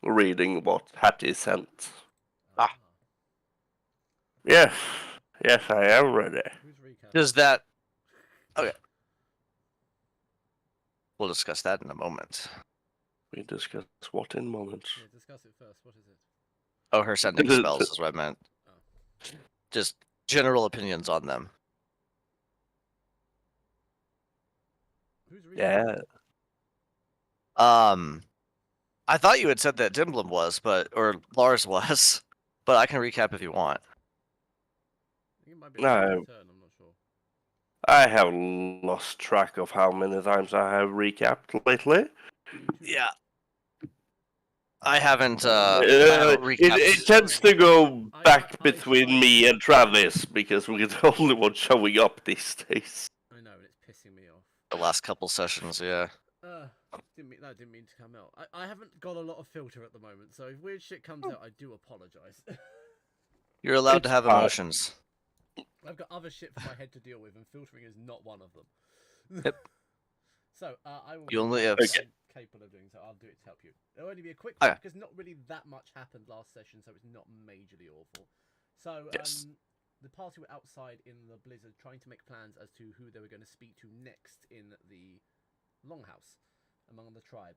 reading what Hattie sent. Ah. Yes, yes, I am ready. Who's recap? Does that... Okay. We'll discuss that in a moment. We discuss what in moments. Yeah, discuss it first. What is it? Oh, her sending spells is what I meant. Oh. Just general opinions on them. Who's recap? Yeah. I thought you had said that Dimblum was, or Lars was, but I can recap if you want. I think it might be No. Laura's turn. I'm not sure. I have lost track of how many times I have recapped lately. Yeah. I haven't recapped. It tends to go back between me and Travis because we're the only one showing up these days. I know, and it's pissing me off. The last couple sessions, yeah. Didn't mean to come out. I haven't got a lot of filter at the moment, so if weird shit comes out, I do apologise. You're allowed to have emotions. I've got other shit for my head to deal with, and filtering is not one of them. Yep. So I will. You only have... capable of doing so. I'll do it to help you. It'll only be a quick one because not really that much happened last session, so it's not majorly awful. So Yes. The party were outside in the blizzard, trying to make plans as to who they were going to speak to next in the longhouse among the tribe.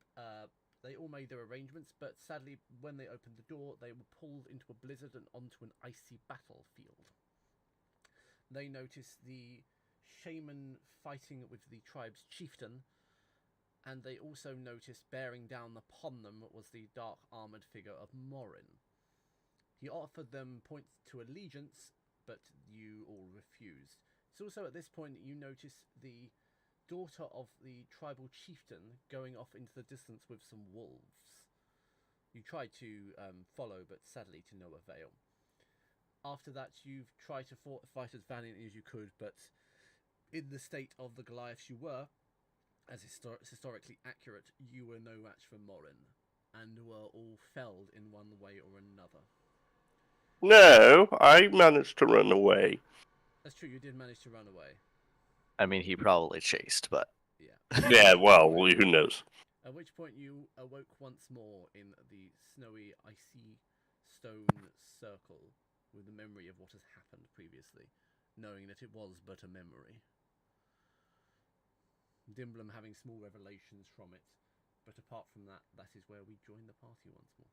They all made their arrangements, but sadly, when they opened the door, they were pulled into a blizzard and onto an icy battlefield. They noticed the shaman fighting with the tribe's chieftain, and they also noticed bearing down upon them was the dark armoured figure of Morin. He offered them points to allegiance, but you all refused. It's also at this point that you notice the daughter of the tribal chieftain going off into the distance with some wolves. You tried to follow, but sadly to no avail. After that, you've tried to fight as valiantly as you could, but in the state of the Goliaths you were, as historically accurate, you were no match for Morin, and were all felled in one way or another. No, I managed to run away. That's true, you did manage to run away. I mean, he probably chased, but... Yeah. Yeah, well, who knows? At which point you awoke once more in the snowy, icy stone circle with the memory of what has happened previously, knowing that it was but a memory. Dimblum having small revelations from it, but apart from that, that is where we join the party once more.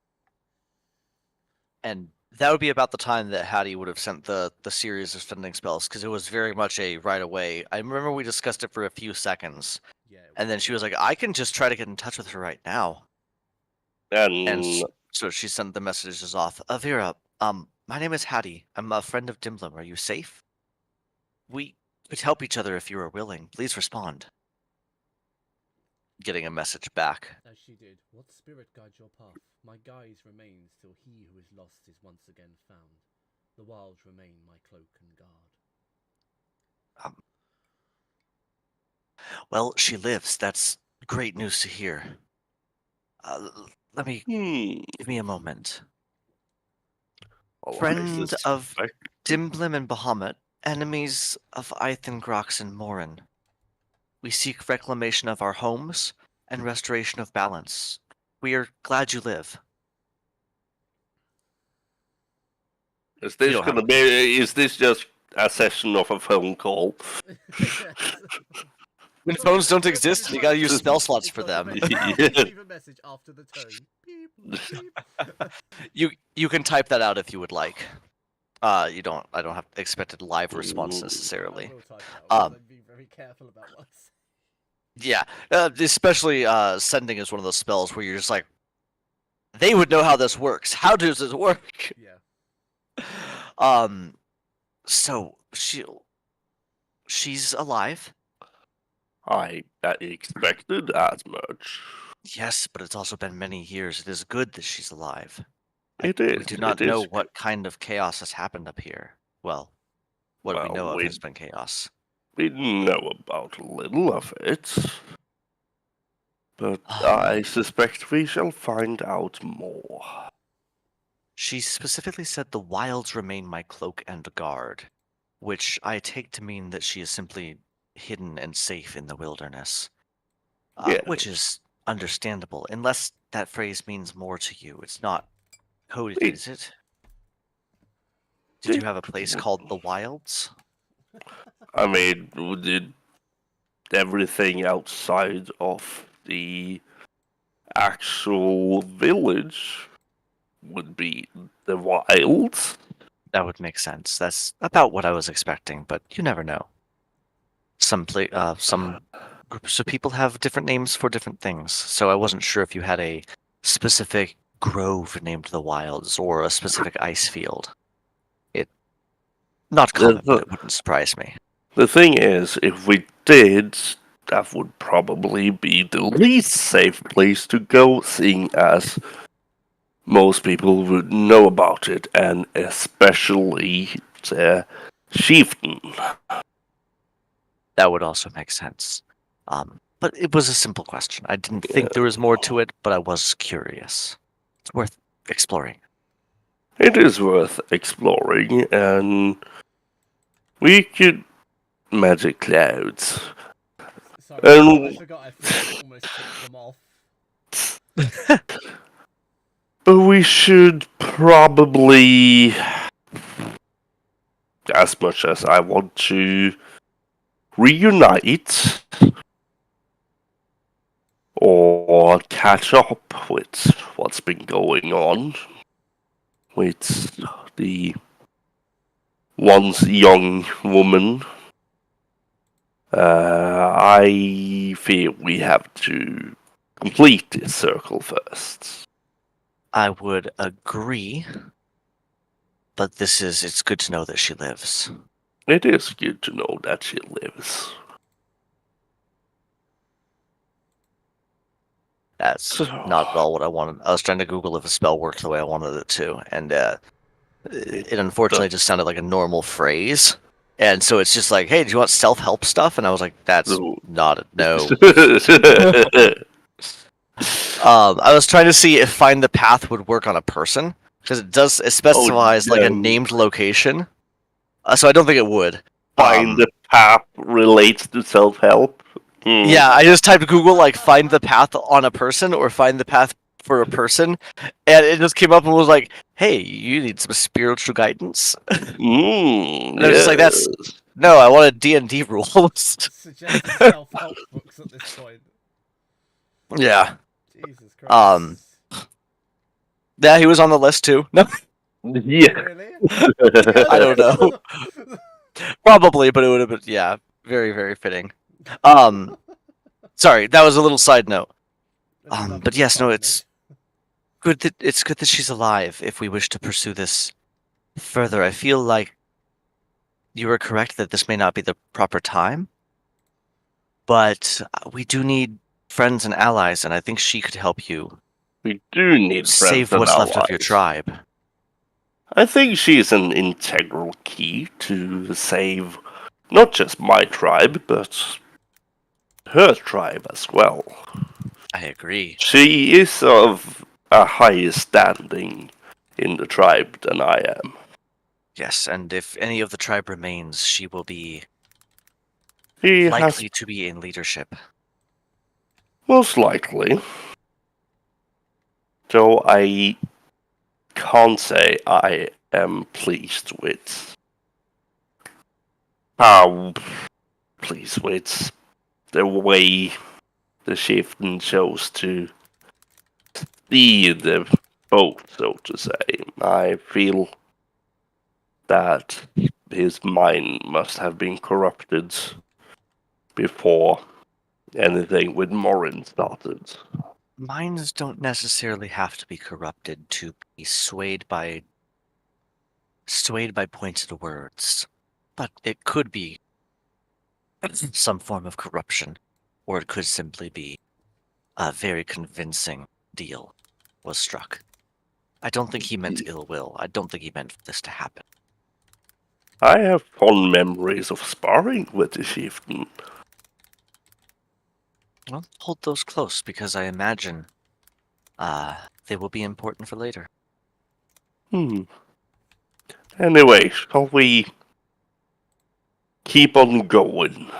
And that would be about the time that Hattie would have sent the series of sending spells, because it was very much a right away. I remember we discussed it for a few seconds, Yeah. and then she was like, I can just try to get in touch with her right now. And so she sent the messages off. Vera, my name is Hattie. I'm a friend of Dimblum. Are you safe? We could help each other if you are willing. Please respond. Getting a message back. As she did, what spirit guides your path? My guise remains till he who is lost is once again found. The wilds remain my cloak and guard. Well, she lives. That's great news to hear. Let me... Give me a moment. Friend of Dimblum and Bahamut, enemies of Eithan, Grox, and Morin. We seek reclamation of our homes and restoration of balance. We are glad you live. Is this just a session of a phone call? When phones don't exist, you gotta use spell slots for them. Leave a message after the tone. Beep, beep. You can type that out if you would like. I don't have expected live response necessarily. I will type it out, I'd be very careful about what I say. Yeah, especially sending is one of those spells where you're just like, they would know how this works. How does this work? Yeah. So she's alive. I expected as much. Yes, but it's also been many years. It is good that she's alive. It is. We do not know what kind of chaos has happened up here. Well, what we know of has been chaos. We know about a little of it. But I suspect we shall find out more. She specifically said the wilds remain my cloak and guard, which I take to mean that she is simply hidden and safe in the wilderness. Yes. Which is understandable, unless that phrase means more to you. It's not coded, It- is it? Did you have a place called the Wilds? I mean, did everything outside of the actual village would be the wilds? That would make sense. That's about what I was expecting, but you never know. Some groups of people have different names for different things, so I wasn't sure if you had a specific grove named the Wilds or a specific ice field. It not common, but it wouldn't surprise me. The thing is, if we did, that would probably be the least safe place to go, seeing as most people would know about it, and especially the chieftain. That would also make sense. But it was a simple question. I didn't think there was more to it, but I was curious. It's worth exploring. It is worth exploring, and we could magic clouds. Sorry, And I forgot I almost ticked them off. but we should probably, as much as I want to reunite or catch up with what's been going on with the once young woman, I feel we have to complete this circle first. I would agree, but it's good to know that she lives. It is good to know that she lives. That's not at all what I wanted. I was trying to Google if a spell worked the way I wanted it to, and it unfortunately just sounded like a normal phrase. And so it's just like, hey, do you want self-help stuff? And I was like, that's not a no. I was trying to see if find the path would work on a person, because it specifies like a no. named location. So I don't think it would. Find the path relates to self-help. Yeah, I just typed Google like find the path on a person or find the path for a person, and it just came up and was like, "Hey, you need some spiritual guidance." And I was just like, "That's no, I wanted D&D rules." Suggested self-help books at this point. Yeah. Jesus Christ. Yeah, he was on the list too. No, Yeah. Really? I don't know. Probably, but it would have been very very fitting. Sorry, that was a little side note. But yes, no, it's good that she's alive if we wish to pursue this further. I feel like you are correct that this may not be the proper time, but we do need friends and allies, and I think she could help you We do need save friends and what's left of your allies. tribe. I think she's an integral key to save not just my tribe, but her tribe as well. I agree. She is of a higher standing in the tribe than I am. Yes, and if any of the tribe remains, she will be He likely has to be in leadership. most likely. Though I can't say I am pleased with how pleased with the way the chieftain chose to see the boat, so to say. I feel that his mind must have been corrupted before anything with Morin started. Minds don't necessarily have to be corrupted to be swayed by pointed words, but it could be some form of corruption, or it could simply be a very convincing deal was struck. I don't think he meant ill will. I don't think he meant for this to happen. I have fond memories of sparring with the chieftain. Well, hold those close because I imagine they will be important for later. Anyway, shall we keep on going?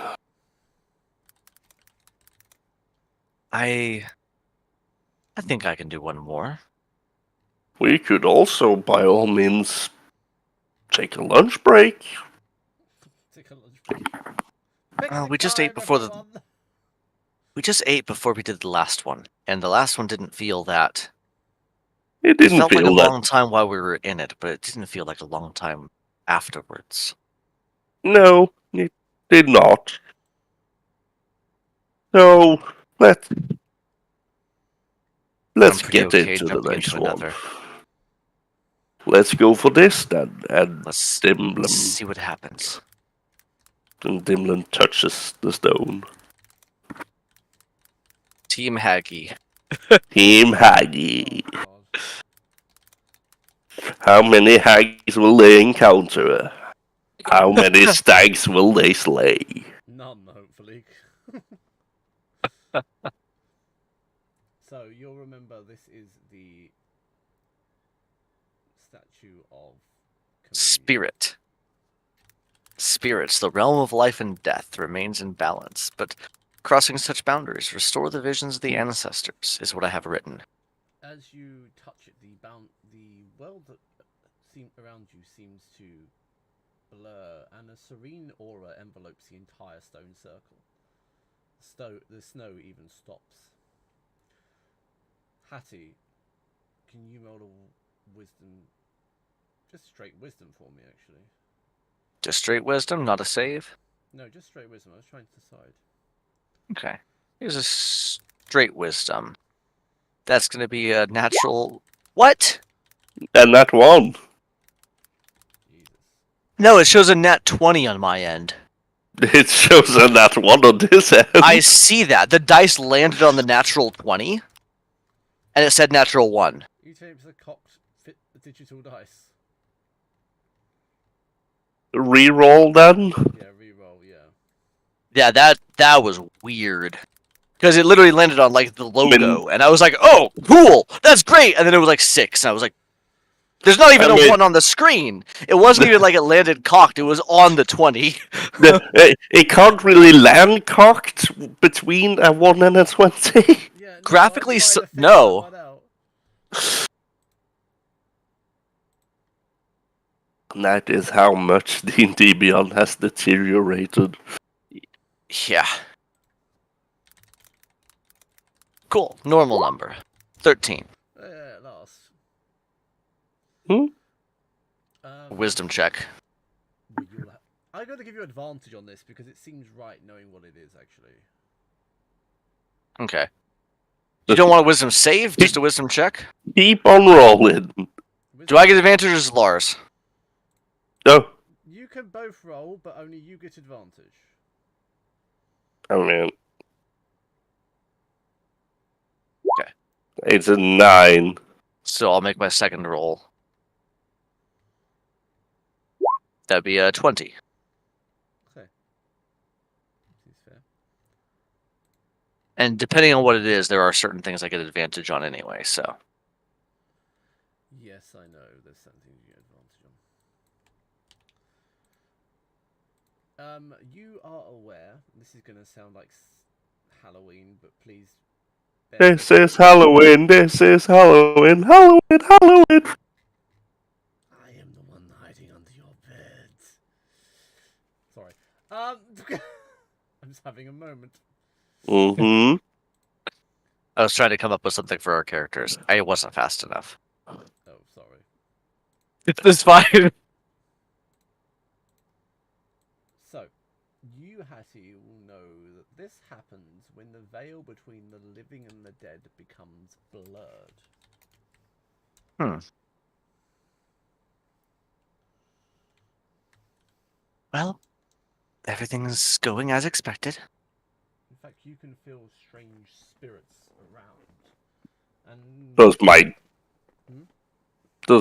I I think I can do one more. We could also, by all means, take a lunch break. Take a lunch break. Picnic We just ate time, before everyone! we just ate before we did the last one, and the last one didn't feel that. It It didn't felt like a feel that. long time while we were in it, but it didn't feel like a long time afterwards. No, it did not. So let's I'm pretty get okay into the jumping next into one. another. Let's go for this then. And Let's Dimblem, see what happens. and Dimblem touches the stone. Team Haggy. Team Haggy. Oh, God. How many hags will they encounter? How many stags will they slay? None, hopefully. So, you'll remember this is the statue of comedian. Spirit. Spirits, the realm of life and death, remains in balance, but crossing such boundaries restore the visions of the ancestors, is what I have written. As you touch it, the world that around you seems to blur, and a serene aura envelopes the entire stone circle. The snow even stops. Hattie, can you roll a wisdom? Just straight wisdom for me, actually. Just straight wisdom, not a save? No, just straight wisdom. I was trying to decide. Okay. Here's a straight wisdom. That's going to be a natural... What? And that one. Jesus. No, it shows a nat 20 on my end. It shows a that one on this end. I see that. The dice landed on the natural 20, and it said natural 1. You tapes a cocked digital dice. Reroll then. Yeah, reroll. Yeah. Yeah, that was weird. Because it literally landed on, like, the logo, and I was like, oh, cool, that's great! And then it was, like, 6, and I was like, there's not even a 1 on the screen! It wasn't even like it landed cocked, it was on the 20. It can't really land cocked between a 1 and a 20. Yeah. No, Graphically, I'm trying to figure no. that one out. That is how much D&D Beyond has deteriorated. Yeah. Cool. Normal number. 13. Yeah, last. Hmm? Wisdom check. I'm going to give you advantage on this because it seems right knowing what it is, actually. Okay. You don't want a wisdom save? Just a wisdom check? Keep on rolling. Do I get advantage or just Lars? No. You can both roll, but only you get advantage. I mean... Okay. It's a 9. So I'll make my second roll. That'd be a 20. Okay. Seems fair. And depending on what it is, there are certain things I get advantage on anyway, so. Yes, I know. There's something you get advantage on. You are aware. This is going to sound like Halloween, but please. This is Halloween, this is Halloween, Halloween, Halloween. I am the one hiding under your bed. Sorry. I'm just having a moment. Mm-hmm. I was trying to come up with something for our characters. I wasn't fast enough. Oh, sorry. It's fine. So, you, Hattie, will know that this happens when the veil between the living and the dead becomes blurred. Well, everything's going as expected. In fact, you can feel strange spirits around. And Does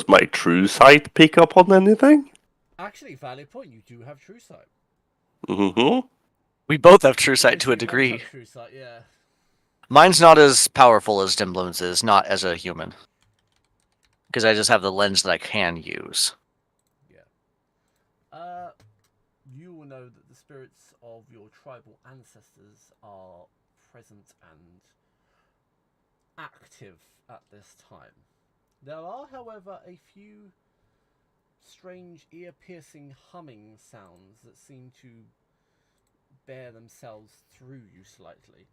my true sight pick up on anything? actually, valid point. You do have true sight. Mm-hmm. We both have true sight Yes, to a you both degree. have true sight, yeah. Mine's not as powerful as Dimblem's is, not as a human. Because I just have the lens that I can use. Yeah. You will know that the spirits of your tribal ancestors are present and active at this time. There are, however, a few strange ear-piercing humming sounds that seem to bear themselves through you slightly,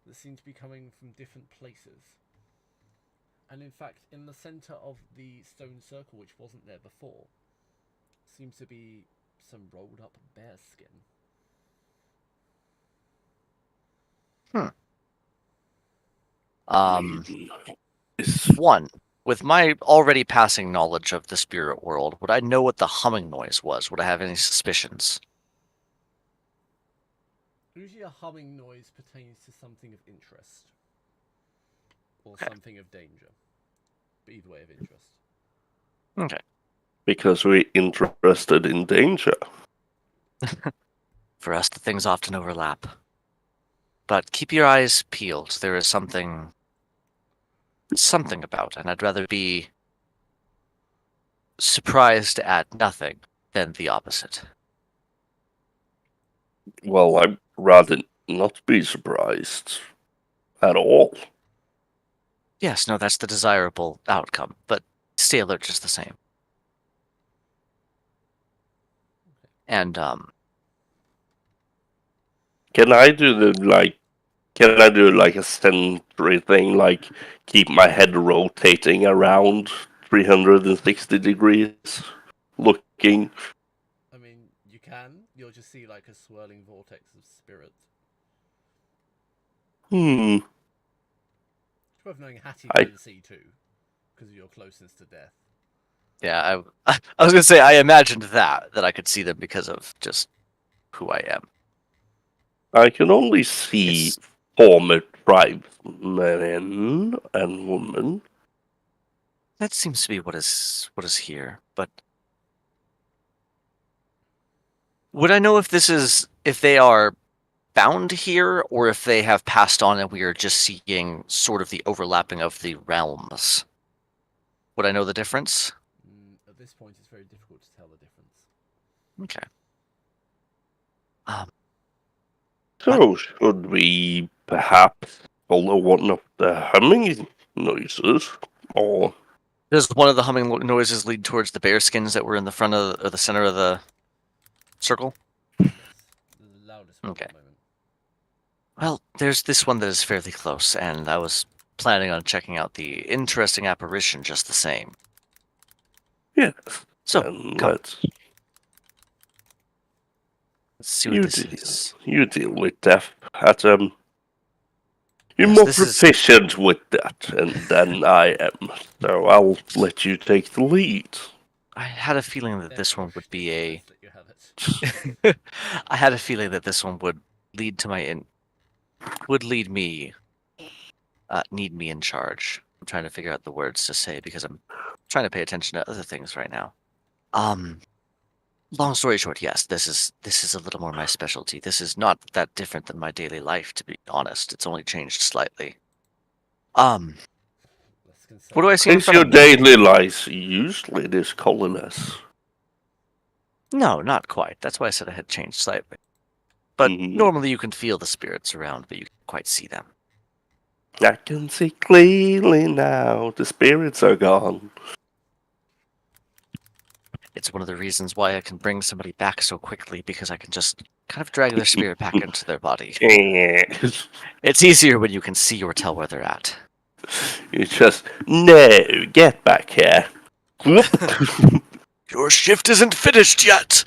that seem to be coming from different places. And in fact, in the centre of the stone circle, which wasn't there before, seems to be some rolled up bear skin. One, with my already passing knowledge of the spirit world, would I know what the humming noise was? Would I have any suspicions? Usually a humming noise pertains to something of interest. Or Okay. something of danger. But either way of interest. Okay. Because we're interested in danger. For us, the things often overlap. But keep your eyes peeled. There is something about, and I'd rather be surprised at nothing than the opposite. Well, I'd rather not be surprised at all. Yes, no, that's the desirable outcome, but stay alert just the same. And, Can I do a sentry thing, like keep my head rotating around 360 degrees, looking? I mean, you can. You'll just see like a swirling vortex of spirits. It's worth knowing Hattie can see too, because of your closeness to death. yeah, I was gonna say, I imagined that I could see them because of just who I am. I can only see former tribesmen and women. That seems to be what is here, but would I know if they are bound here, or if they have passed on and we are just seeing sort of the overlapping of the realms? Would I know the difference? At this point, it's very difficult to tell the difference. Okay. So, should we perhaps follow one of the humming noises? Or Does one of the humming noises lead towards the bearskins that were in the front of or the center of the circle? Yes, the loudest one Okay. at the moment. Well, there's this one that is fairly close, and I was planning on checking out the interesting apparition just the same. yes, So, then come. let's Let's see what this is. You deal with death, Adam. You're Yes, more this is- proficient with that than I am, so I'll let you take the lead. I had a feeling that They're this one would pushed be in, a. let's let you have it. I had a feeling that this one would lead to would lead me, need me in charge. I'm trying to figure out the words to say because I'm trying to pay attention to other things right now. Long story short, yes, this is a little more my specialty. This is not that different than my daily life, to be honest. It's only changed slightly. What do I see in Is front your of me? daily life usually this colorless? No, not quite. That's why I said I had changed slightly. But normally you can feel the spirits around, but you can't quite see them. I can see clearly now. The spirits are gone. It's one of the reasons why I can bring somebody back so quickly, because I can just kind of drag their spirit back into their body. It's easier when you can see or tell where they're at. You just, no, get back here. Your shift isn't finished yet!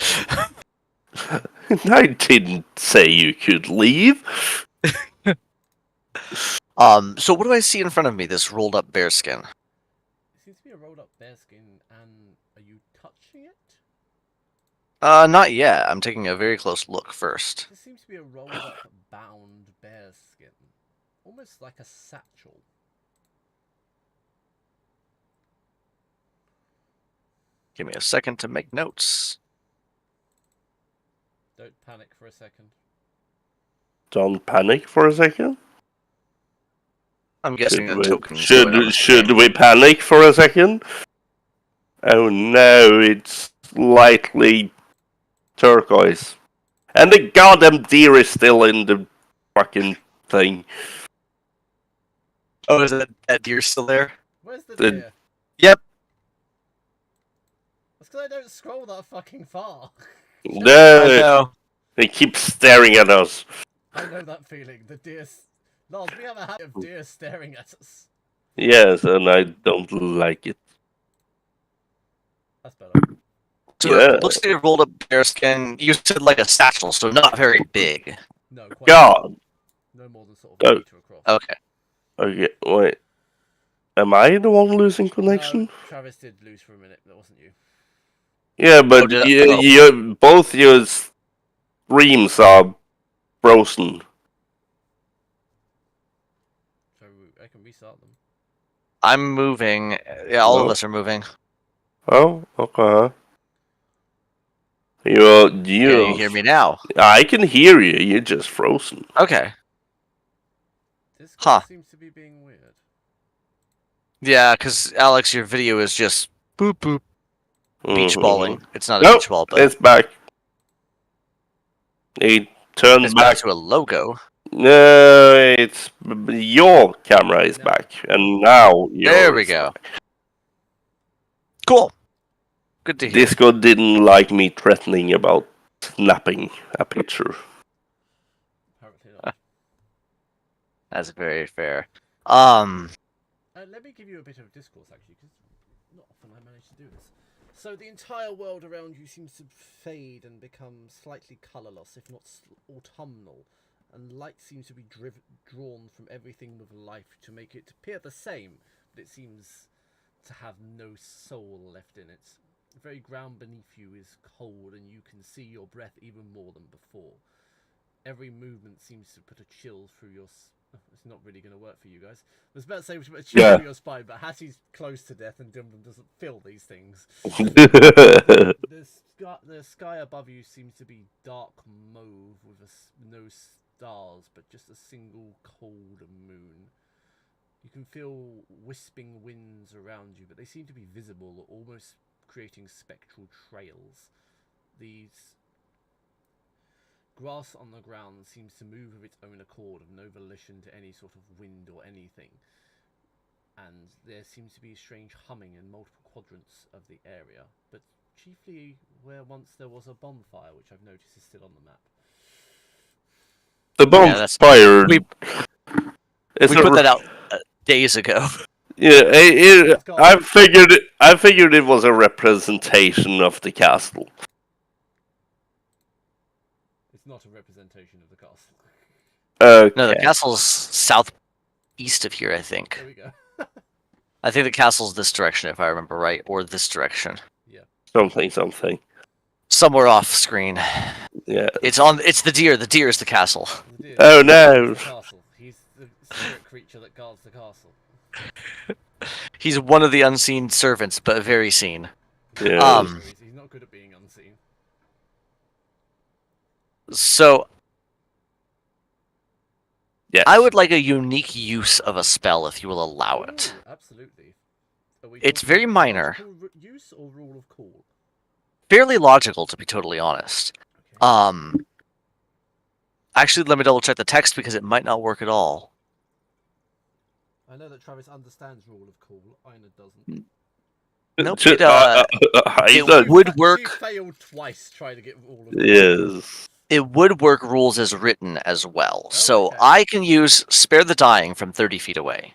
I didn't say you could leave. So what do I see in front of me, this rolled up bearskin? It seems to be a rolled up bearskin, and are you touching it? Not yet. I'm taking a very close look first. This seems to be a rolled up, bound bearskin. Almost like a satchel. Give me a second to make notes. Don't panic for a second. Don't panic for a second. I'm guessing a token. Should we panic for a second? Oh no, it's lightly turquoise. And the goddamn deer is still in the fucking thing. Oh, is that deer still there? Where's the The- deer? Yep. That's because I don't scroll that fucking far. I No, know. they keep staring at us. I know that feeling. The deer. Lars, we have a habit of deer staring at us. Yes, and I don't like it. That's better. So Yeah. it looks like a rolled up bearskin. You said like a satchel, so not very big. No, quite. God. No more than sort of a meter across. Okay. Okay, wait. Am I the one losing connection? No, Travis did lose for a minute. That wasn't you. Yeah, but did I? you, both your streams are frozen. So I can restart them. I'm moving. Yeah, all of Oh. us are moving. Oh, okay. Can you hear me now? I can hear you. You're just frozen. Okay. Discord Huh. seems to be being weird. Yeah, because Alex, your video is just boop boop beach Mhm. balling. It's not a Nope, beach ball, but it's back. It turned it's back. back to a logo. No, it's your camera is No. back, and now yours. There we go. Cool. Good to hear. Discord didn't like me threatening about snapping a picture. Apparently not. That's very fair. Let me give you a bit of discourse, actually, because not often I manage to do this. So the entire world around you seems to fade and become slightly colourless, if not autumnal, and light seems to be drawn from everything with life to make it appear the same, but it seems to have no soul left in it. The very ground beneath you is cold, and you can see your breath even more than before. Every movement seems to put a chill through your... It's not really going to work for you guys. I was about to say put a chill through your spine, but Hattie's close to death and Dimblem doesn't feel these things. The sky above you seems to be dark mauve with no stars, but just a single cold moon. You can feel wisping winds around you, but they seem to be visible, almost creating spectral trails. These grass on the ground seems to move of its own accord, of no volition to any sort of wind or anything. And there seems to be a strange humming in multiple quadrants of the area, but chiefly where once there was a bonfire, which I've noticed is still on the map. The bonfire. We put that out days ago. Yeah, I figured it was a representation of the castle. It's not a representation of the castle. Okay. No, the castle's southeast of here, I think. There we go. I think the castle's this direction, if I remember right, or this direction. Yeah. Something. Somewhere off screen. Yeah. It's the deer. The deer is the castle. The deer Oh no. is the castle. He's the spirit creature that guards the castle. He's one of the unseen servants, but very seen. Yeah. He's not good at being unseen. So Yes. I would like a unique use of a spell if you will allow it. Ooh, absolutely. It's very minor. Use or rule of cool? Fairly logical, to be totally honest. Okay. Actually, let me double check the text because it might not work at all. I know that Travis understands rule of cool. Ina doesn't. Nope. It would work. She failed twice trying to get rule of cool. Yes. It would work rules as written as well. So okay. I can use Spare the Dying from 30 feet away.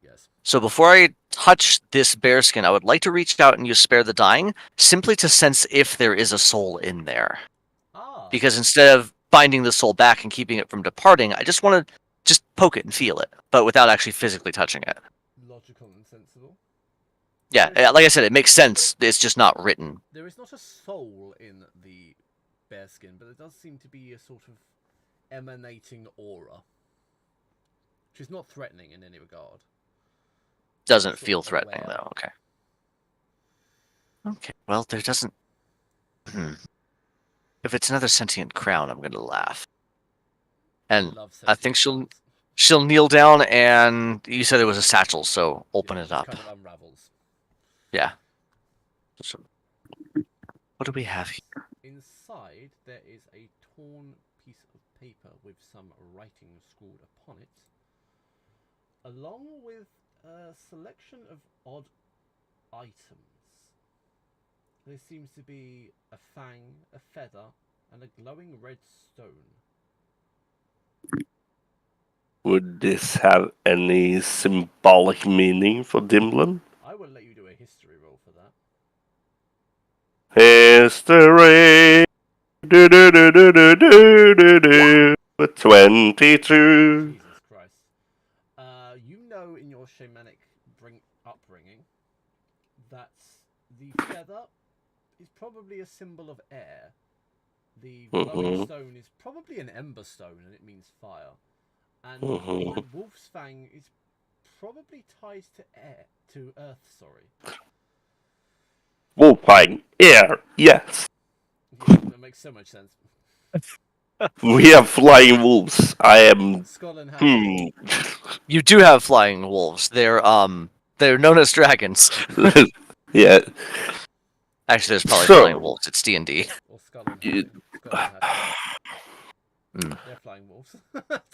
Yes. So before I touch this bearskin, I would like to reach out and use Spare the Dying, simply to sense if there is a soul in there. Ah. Because instead of binding the soul back and keeping it from departing, I just want to just poke it and feel it, but without actually physically touching it. Logical and sensible. Yeah, like I said, it makes sense. It's just not written. There is not a soul in the bearskin, but there does seem to be a sort of emanating aura, which is not threatening in any regard. Doesn't Sort feel of threatening, aware. though. Okay. Okay, well, there doesn't... If it's another sentient crown, I'm going to laugh. And Love I think sentient she'll kneel down, and you said it was a satchel, so open it up. Kind of unravels. Yeah. So, what do we have here? Inside, there is a torn piece of paper with some writing scrawled upon it. along with a selection of odd items. There seems to be a fang, a feather, and a glowing red stone. Would this have any symbolic meaning for Dimblin? I will let you do a history roll for that. History. Do do do do do do do do. 22. Jesus Christ. You know in your shamanic upbringing that the feather is probably a symbol of air. The glowing stone is probably an ember stone and it means fire. And the wolf's fang is probably ties to earth, sorry. Wolfang. Air. Yes. Yeah, that makes so much sense. We have flying wolves. I am. Scotland has You do have flying wolves. They're known as dragons. Yeah. Actually, there's probably So- flying wolves. It's D&D. Or Scotland You- Scotland has Mm. They're flying wolves.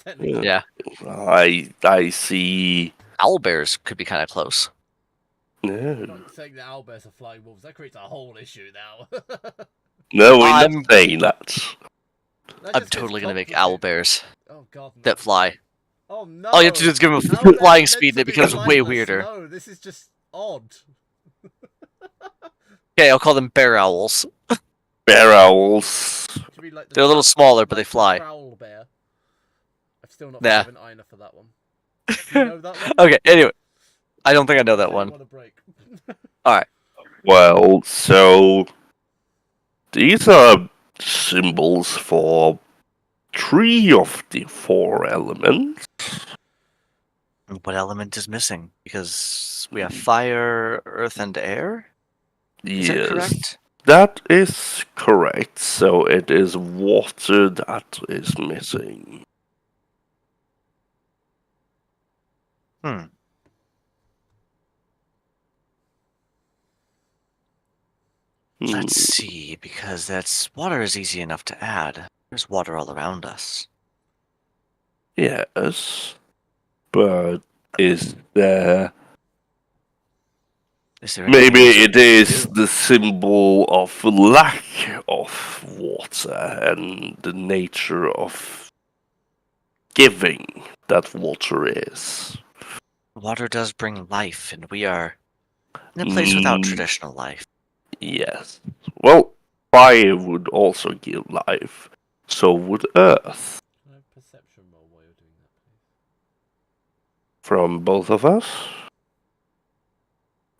Technically. Yeah. I see. Owlbears could be kind of close. I'm No, not saying that owlbears are flying wolves. That creates a whole issue now. no, we're I'm- not saying that. That I'm just gets totally gonna make complicated. owlbears Oh god. No. that fly. Oh no. All you have to do is give them a Owlbears flying are speed, meant and it to be becomes way flightless. weirder. No, this is just odd. Okay, I'll call them bear owls. Bear owls. To be like the They're a little smaller, but they fly. Prowl bear. I've still not Yeah. forgiven Ina for that one. Do you know that one? Okay, anyway. I don't think I know that Okay, one. What a break. Well, so these are symbols for 3 of the 4 elements. What element is missing? Because we have fire, earth, and air? Is that Yes, correct? that is correct. So it is water that is missing. Hmm. Let's see, because water is easy enough to add. There's water all around us. Yes, but is there? Is there anything Maybe else we it can is do? the symbol of lack of water and the nature of giving that water is. Water does bring life, and we are in a place without traditional life. Yes. Well, fire would also give life. So would earth. Can I have perception roll while you're doing that, please? From both of us.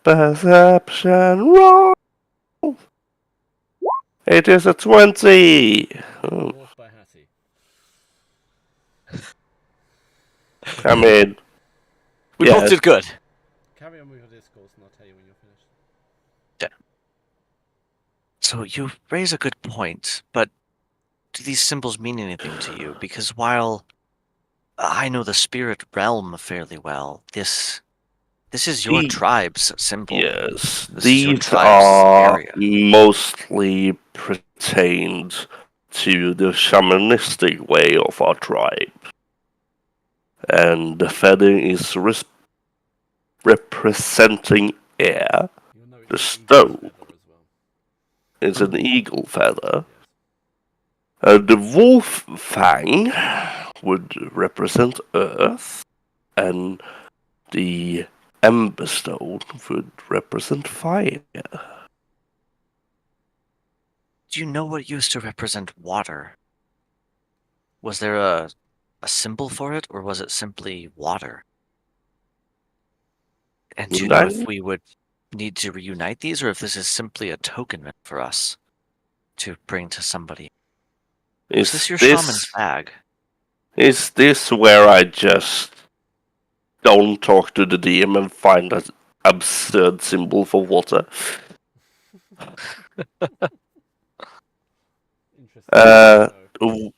Perception roll. It is a 20. Oh, Dwarf by Hattie. I mean, We yes. both did good. Carry on with your discourse and I'll tell you when you're finished. So you raise a good point, but do these symbols mean anything to you? Because while I know the spirit realm fairly well, this is your tribe's symbol. Yes, This is your these tribe's are area. mostly pertained to the shamanistic way of our tribe. And the feather is representing air. You'll know The it's an stone. eagle's feather as well. It's an eagle feather. Yes. The wolf fang would represent earth, and the ember stone would represent fire. Do you know what used to represent water? Was there a symbol for it, or was it simply water? And do you know if we would need to reunite these, or if this is simply a token meant for us to bring to somebody? Is this your shaman's bag? Is this where I just don't talk to the DM and find that absurd symbol for water? Interesting. Uh, So,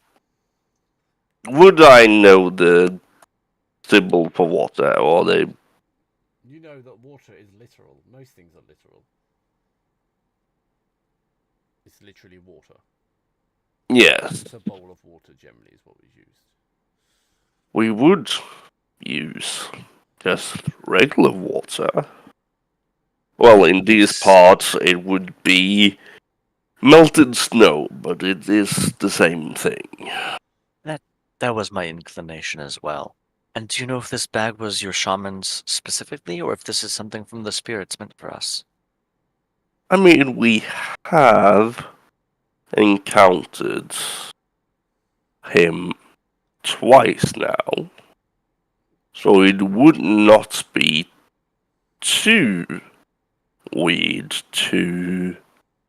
Would I know the symbol for water, or they? you know that water is literal. Most things are literal. It's literally water. Yes, It's a bowl of water generally is what was used. we would use. Just regular water. Well, in these It's- parts, it would be melted snow, but it is the same thing. That was my inclination as well. And do you know if this bag was your shaman's specifically, or if this is something from the spirits meant for us? I mean, we have encountered him twice now, so it would not be too weird to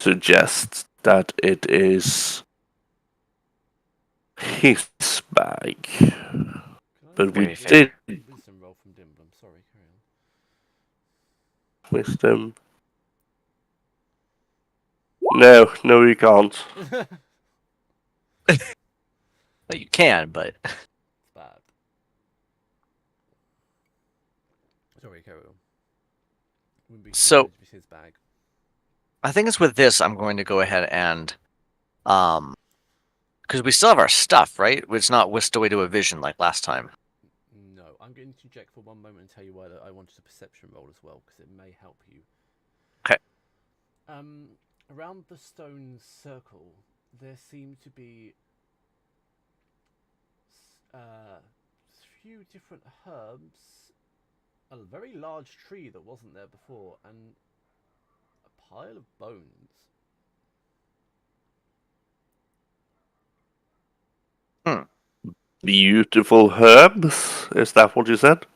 suggest that it is his bag. Can But we Very did fair. Wisdom roll from Dimblum. Sorry, carry wisdom. No, you can't. on. Well, you can, but It's bad. Sorry, carry on. Wouldn't be So- surprised if it's his bag. I think it's with this. I'm going to go ahead and, because we still have our stuff, right? It's not whisked away to a vision like last time. No, I'm going to interject for one moment and tell you why I wanted a perception roll as well, because it may help you. Okay. Around the stone circle, there seem to be a few different herbs, a very large tree that wasn't there before, and a pile of bones. Beautiful herbs? Is that what you said?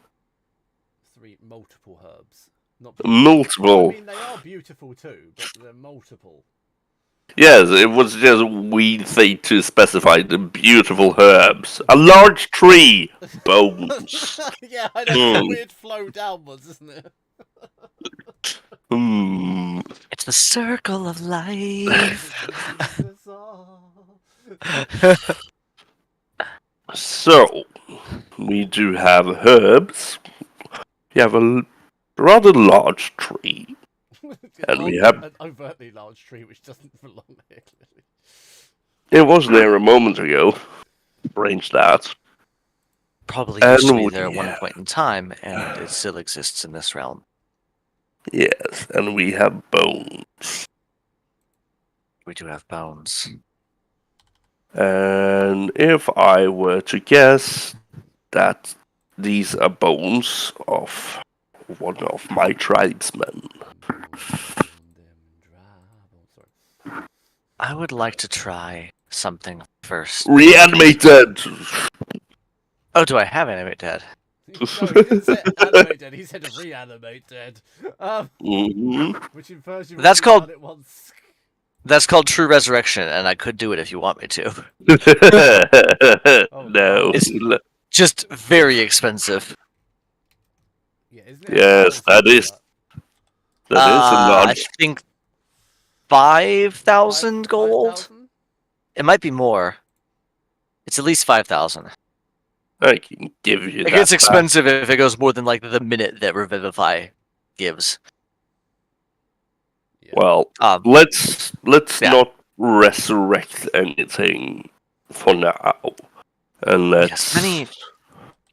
Multiple herbs. Not Multiple. I mean, they are beautiful too, but they're multiple. Yes, it was just a weird thing to specify the beautiful herbs. A large tree. Bones. Yeah, I know. It's a Hmm. weird flow downwards, isn't it? Hmm. It's the circle of life. So, we do have herbs. We have a rather large tree. And we have- an overtly large tree which doesn't belong here. Clearly. It was there a moment ago. Arrange that. Probably used to be And there at one yeah. point in time, and it still exists in this realm. Yes, and we have bones. We do have bones. And if I were to guess that these are bones of one of my tribesmen. I would like to try something first. Reanimated! Oh, do I have animate dead? No, he didn't say animate dead. He said reanimate dead. Mhm. Which infers you've That's already called- done it once. That's called true resurrection, and I could do it if you want me to. Oh, No. God. It's- Just very expensive. Yeah, isn't it? Yes, that is a I large. think 5,000 gold. 5,000? It might be more. It's at least 5,000. I can give you It that. gets back. expensive if it goes more than like the minute that Revivify gives. Yeah. Well, let's Yeah. not resurrect anything for now, and let's. Yes,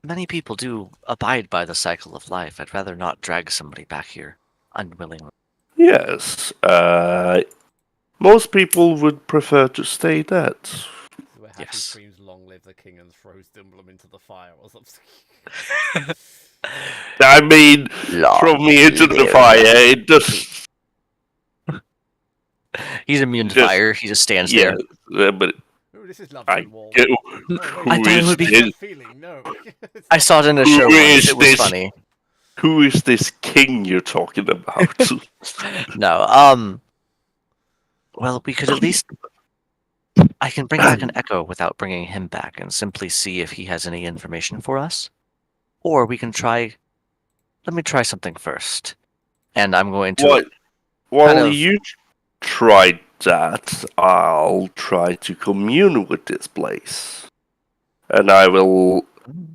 many people do abide by the cycle of life. I'd rather not drag somebody back here unwillingly. Yes, most people would prefer to stay dead. This is where Happy Yes. screams long live the king and throws Dimblum into the fire or something. I mean, throw me into the fire. It just He's immune to Just- fire. He just stands yeah, there. but Ooh, this is love I and wall. get No, who I thought it is would be- this? feeling. No. It's I not- saw it in a Who show once. is It was this? funny. Who is this king you're talking about? No, well, we could at least. I can bring back an echo without bringing him back and simply see if he has any information for us. Or we can try. Let me try something first. And I'm going to. What? While kind of- you try that, I'll try to commune with this place, and I will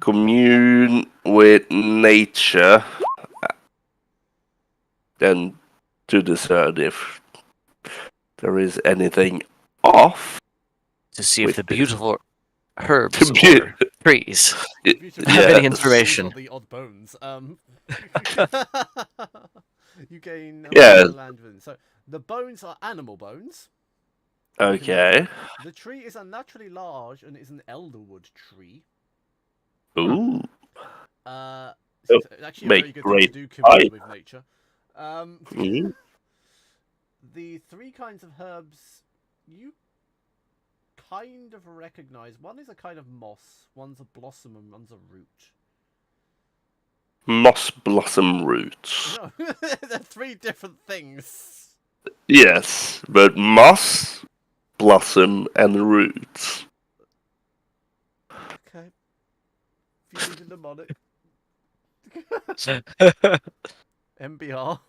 commune with nature, and to discern if there is anything off. To see if with the this. beautiful herbs To be- or trees. If you took Have the any trees information? or the odd bones, you gain Yeah. land within. So the bones are animal bones. Okay. The tree is unnaturally large and is an elderwood tree. Ooh. It's actually a Make very good thing to great do commune pie. with nature. Mm. The three kinds of herbs you kind of recognize. One is a kind of moss, one's a blossom, and one's a root. Moss blossom roots. No, they're three different things. Yes, but moss, blossom, and roots. Okay. If you need a mnemonic. MBR.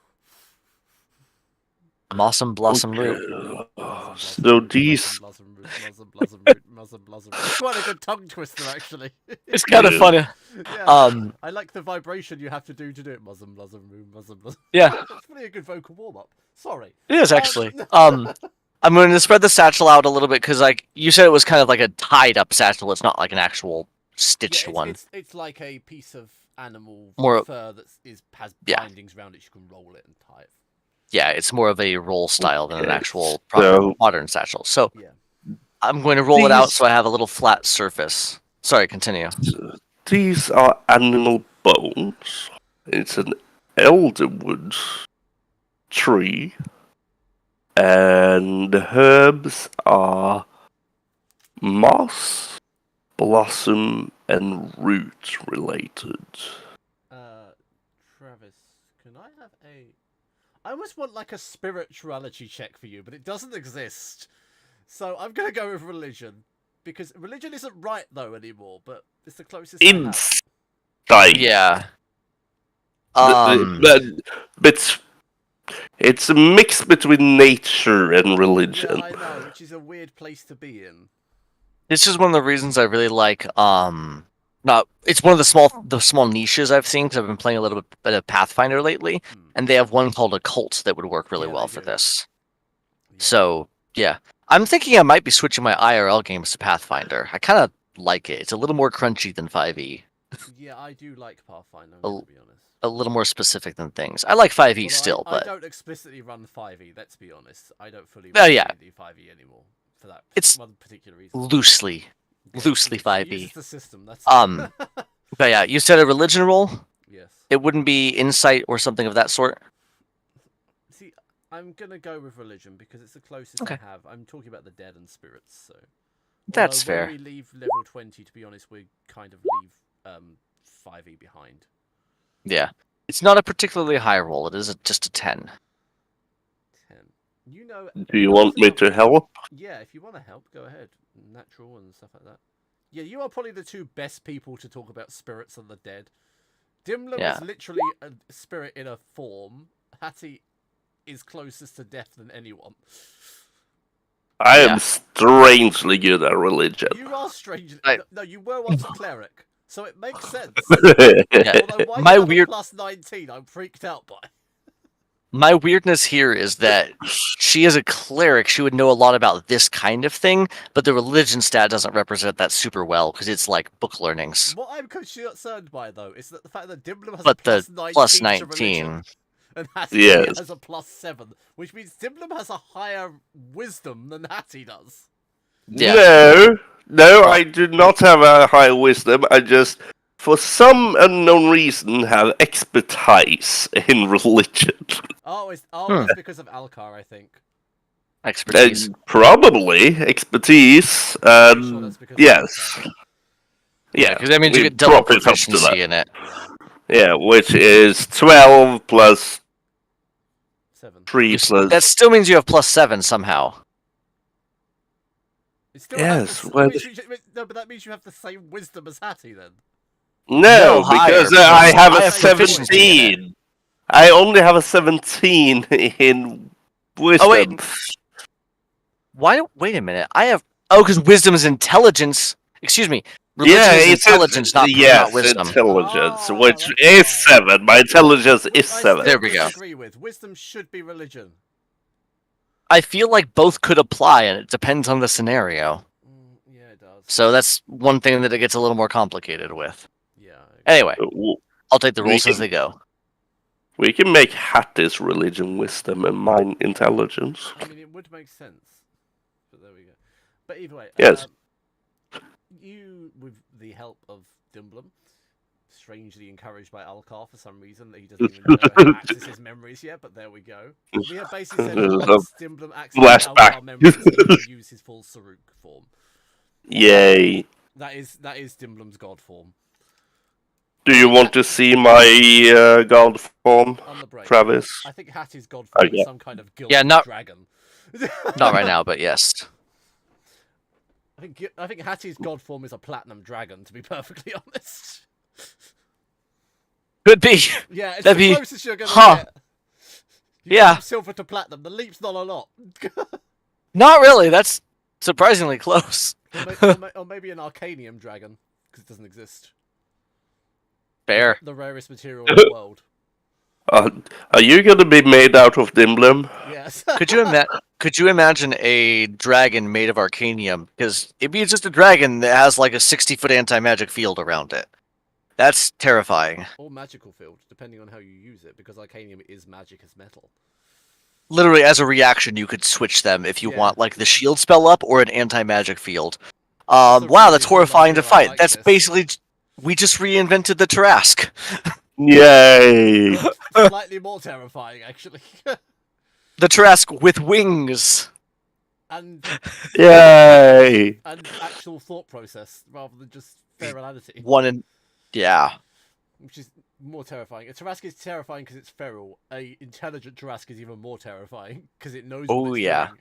Moss and blossom root. So these. Blossom root. It's quite a good tongue twister, actually. It's kind of Yeah. funny. Yeah. I like the vibration you have to do it. Blossom root. Yeah, It's really a good vocal warm up. Sorry. it is actually. I'm going to spread the satchel out a little bit because, like, you said it was kind of like a tied up satchel. It's not like an actual stitched one. It's like a piece of animal More- fur that has Yeah. bindings around it. You can roll it and tie it. Yeah, it's more of a roll style than an Okay, actual proper so- modern satchel. So Yeah. I'm going to roll it out These- so I have a little flat surface. Sorry, continue. These are animal bones. It's an elderwood tree. And the herbs are moss, blossom, and root related. Travis, can I have a... I almost want like a spirituality check for you, but it doesn't exist. So I'm going to go with religion. Because religion isn't right, though, anymore, but it's the closest I have. Insight. Yeah. But it's a mix between nature and religion. Yeah, I know, which is a weird place to be in. This is one of the reasons I really like. It's one of the small niches I've seen because I've been playing a little bit of Pathfinder lately, and they have one called Occult that would work really Yeah, well they for do. this. Yeah. So yeah, I'm thinking I might be switching my IRL games to Pathfinder. I kind of like it. It's a little more crunchy than 5e, Yeah, I do like Pathfinder, I'm going to be honest. a little more specific than things. I like 5e Although still, I but don't explicitly run 5e, let's be honest. I don't fully Oh, run yeah. D&D 5e anymore for that It's one particular reason. loosely Yeah, loosely it 5e. uses the system, that's But yeah, you said a religion roll. Yes. It wouldn't be insight or something of that sort. See, I'm gonna go with religion because it's the closest Okay. I have. I'm talking about the dead and spirits, so. That's Although fair. When we leave level 20, to be honest, we kind of leave 5e behind. Yeah, it's not a particularly high roll. It is just a 10. 10. You know. Do you want me to help? Yeah, if you want to help, go ahead. Natural and stuff like that. Yeah, you are probably the two best people to talk about spirits and the dead. Dimlim Yeah. is literally a spirit in a form. Hattie is closest to death than anyone. I Yeah. am strangely good at religion. You are strange. I- No, you were once a cleric, so it makes sense. Yeah. Although why My you have weird- a plus 19, I'm freaked out by. My weirdness here is that she is a cleric. She would know a lot about this kind of thing, but the religion stat doesn't represent that super well because it's like book learnings. What I'm concerned by, though, is that the fact that Dimlim has But a plus the 19 plus to religion, 19. and Hattie Yes. has a plus 7, which means Dimlim has a higher wisdom than Hattie does. Yeah. No, I do not have a high wisdom. I just, for some unknown reason, have expertise in religion. That's because of Alcar, I think. Expertise. Probably expertise. Pretty sure that's because of Yes. Alcar. Yeah, because that means you we get double drop it up to proficiency that. in it. Yeah, which is 12 plus 7. 3 plus. That still means you have plus 7 somehow. It still Yes, has well- no, but that means you have the same wisdom as Hattie, then. No, No, higher, because because I have I a have proficiency in 17. I only have a 17 in wisdom. Oh, wait. Why? Wait a minute. I have. Oh, because wisdom is intelligence. Excuse me. Religion Yeah, is it's intelligence, not wisdom. intelligence, Ah, which that's is why. 7. My intelligence Which is I 7. There we go. Disagree with. Wisdom should be religion. I feel like both could apply, and it depends on the scenario. Yeah, it does. does. So that's one thing that it gets a little more complicated with. Yeah. Anyway, W- I'll take the We rules as can- they go. We can make Hattis religion, wisdom, and mine intelligence. I mean, it would make sense. But there we go. But either way, Yes. You, with the help of Dimblum, strangely encouraged by Alcar for some reason, that he doesn't even know how to access his memories yet, but there we go. We have basically said once Dimblum accesses Flashback. Alcar memories, he can use his full Saruk form. Yay. That is Dimblum's god form. Do you want to see my god form, On the break. Travis? I think Hattie's god form Okay. is some kind of guild Yeah, not- dragon. Not right now, but yes. I think Hattie's god form is a platinum dragon, to be perfectly honest. Could be. Yeah, it's That'd the be- closest you're gonna huh. get. You Yeah. go from silver to platinum. The leap's not a lot. Not really. That's surprisingly close. Or maybe an Arcanium dragon, because it doesn't exist. Fair. The rarest material in the world. Are you gonna be made out of Dimblum? Yes. Could you imagine a dragon made of arcanium? Because it'd be just a dragon that has like a 60-foot anti-magic field around it. That's terrifying. Or magical field, depending on how you use it, because Arcanium is magic as metal. Literally, as a reaction, you could switch them if you Yeah. want like the shield spell up or an anti-magic field. That's a Wow, really that's good horrifying to idea, I fight. like That's this. basically we just reinvented the Tarask. Yay! Slightly more terrifying, actually. The Tarask with wings. and Yay! actual thought process, rather than just ferality. Yeah. Which is more terrifying. A Tarask is terrifying because it's feral. A intelligent Tarask is even more terrifying because it knows what Oh, it's yeah. doing.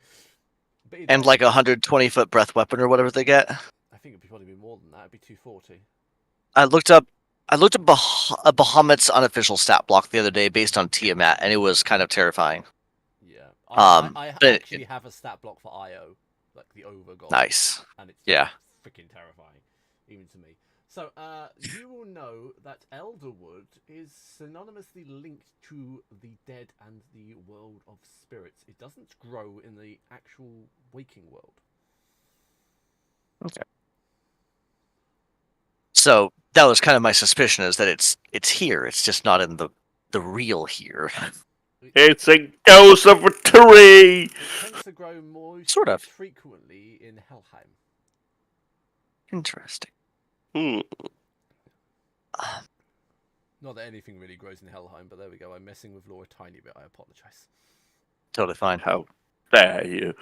But And like 120-foot breath weapon or whatever they get. I think it'd probably be more than that. It'd be 240. I looked up a Bahamut's unofficial stat block the other day based on Tiamat, and it was kind of terrifying. Yeah. Um, I but actually have a stat block for IO, like the Overgod. Nice. And it's Yeah. freaking terrifying, even to me. So, you will know that Elderwood is synonymously linked to the dead and the world of spirits. It doesn't grow in the actual waking world. Okay. So that was kind of my suspicion, is that it's here. It's just not in the real here. It's a ghost of a tree! It tends to grow more Sort of. frequently in Helheim. Interesting. Hmm. Not that anything really grows in Helheim, but there we go. I'm messing with lore a tiny bit. I apologise. Totally fine. How dare you?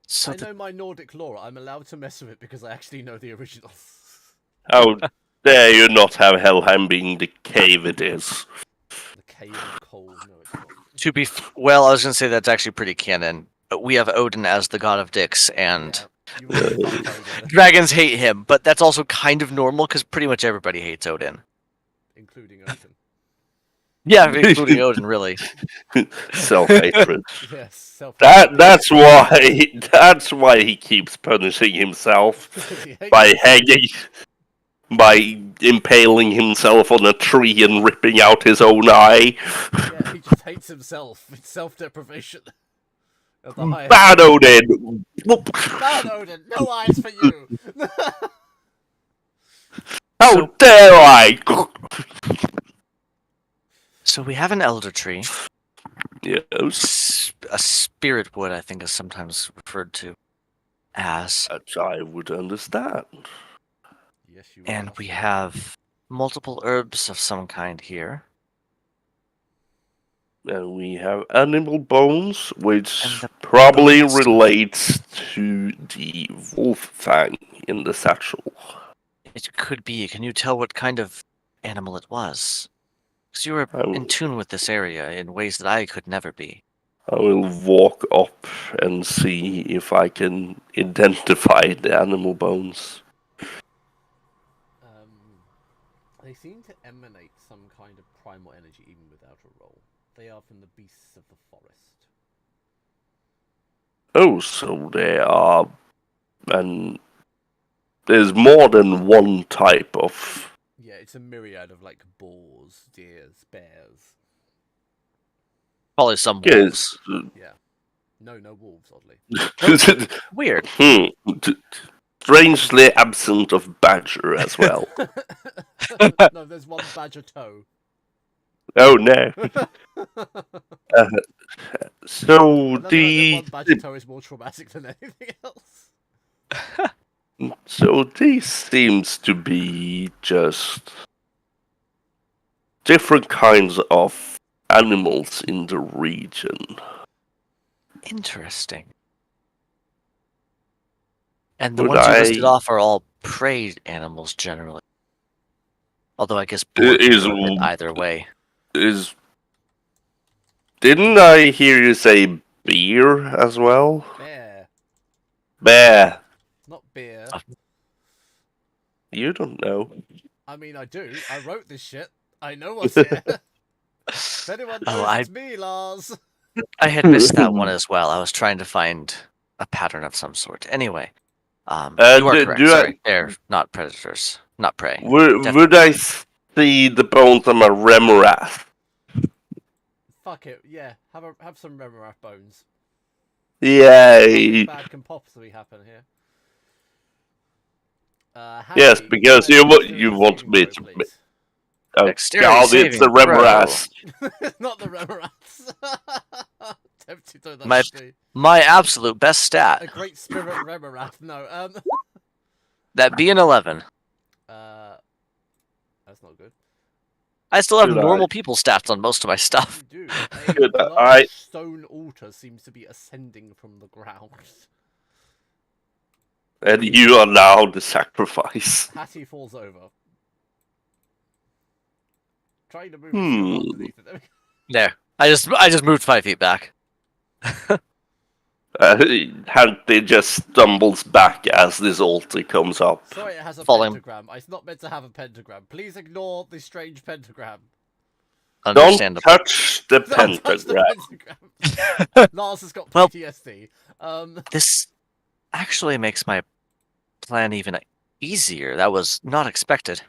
So I know my Nordic lore. I'm allowed to mess with it because I actually know the original. How dare you not have Helheim being the cave it is? The Cave of Cold. No, it's not. well, I was gonna say that's actually pretty canon. We have Odin as the god of dicks, and Yeah, you really fucked Odin, dragons hate him. But that's also kind of normal because pretty much everybody hates Odin. including Odin. Yeah, including Odin, really. Self-hatred. Yes, self. That's why he keeps punishing himself by by impaling himself on a tree and ripping out his own eye. Yeah, he just hates himself. It's self-deprivation. At the highest Bad level. Odin! Bad Odin, no eyes for you. How dare I! So we have an elder tree. Yes, A spirit wood, I think, is sometimes referred to as. that I would understand. Yes, you. And are. we have multiple herbs of some kind here. And we have animal bones, which And the probably bones- relates to the wolf fang in the satchel. It could be. Can you tell what kind of animal it was? Because you were I in tune with this area in ways that I could never be. will walk up and see if I can identify the animal bones. They seem to emanate some kind of primal energy even without a role. They are from the beasts of the forest. Oh, so they are... And there's more than one type of... Yeah, it's a myriad of like boars, deers, bears. Probably some wolves. Yes. Yeah. No wolves, oddly. Weird. Hmm. strangely absent of badger as well. No, there's one badger toe. Oh no. So No, one badger toe is more traumatic than anything else. so these seems to be just different kinds of animals in the region. Interesting. And the Would ones you listed I- off are all prey animals generally. Although I guess boar can Is go a bit either way. is didn't I hear you say beer as well? Bear, Bear. not beer. You don't know. I mean, I do. I wrote this shit. I know what's here. If anyone knows, Oh, it's me, Lars. I had missed that one as well. I was trying to find a pattern of some sort. Anyway, you are correct. Sorry, they're not predators, not prey. Would I see the bones of a remorath? Fuck it. Yeah, have some Remorath bones. Yay! Nothing bad can possibly happen here. Yes, Harry, because go ahead, you dexterity want saving me throw, to. please. Oh Dexterity God, it's saving the throw. remorath. Not the Remoraths. Tempted to My- that would be. My absolute best A stat. great spirit Remorath. No, That be an 11. that's not good. I still have Good normal people stats on most of my stuff. You do. Good, A large I- stone altar seems to be ascending from the ground. And you are now the sacrifice. Hattie falls over. Trying to move Hmm. his underneath it. There we go. There. I just moved 5 feet back. Hanty just stumbles back as this altar comes up. Sorry, it has a Falling. pentagram. It's not meant to have a pentagram. Please ignore the strange pentagram. Don't Understandable. touch the Don't touch the pentagram. pentagram. Lars has got Well- PTSD. This actually makes my plan even easier. That was not expected.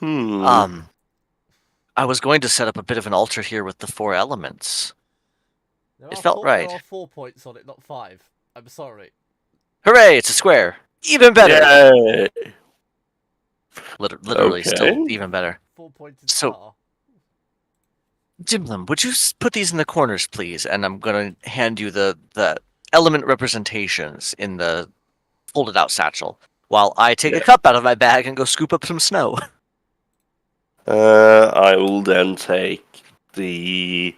I was going to set up a bit of an altar here with the 4 elements. It felt right. There are 4 points on it, not 5. I'm sorry. Hooray! It's a square. Even better. Yay! Literally, still Okay. even better. 4 pointed So- star. Dimlim, would you put these in the corners, please? And I'm going to hand you the element representations in the folded out satchel while I take a cup out of my bag and go scoop up some snow. I will then take the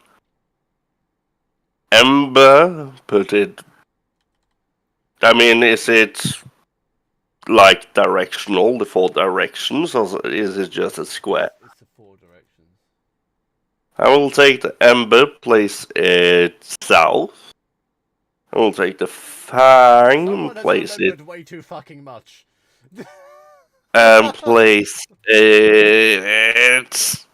ember, put it. I mean, is it like directional, the 4 directions, or is it just a square? It's the 4 directions. I will take the ember, place it south. I will take the fang, Someone has place it, remembered way too fucking much. and place it.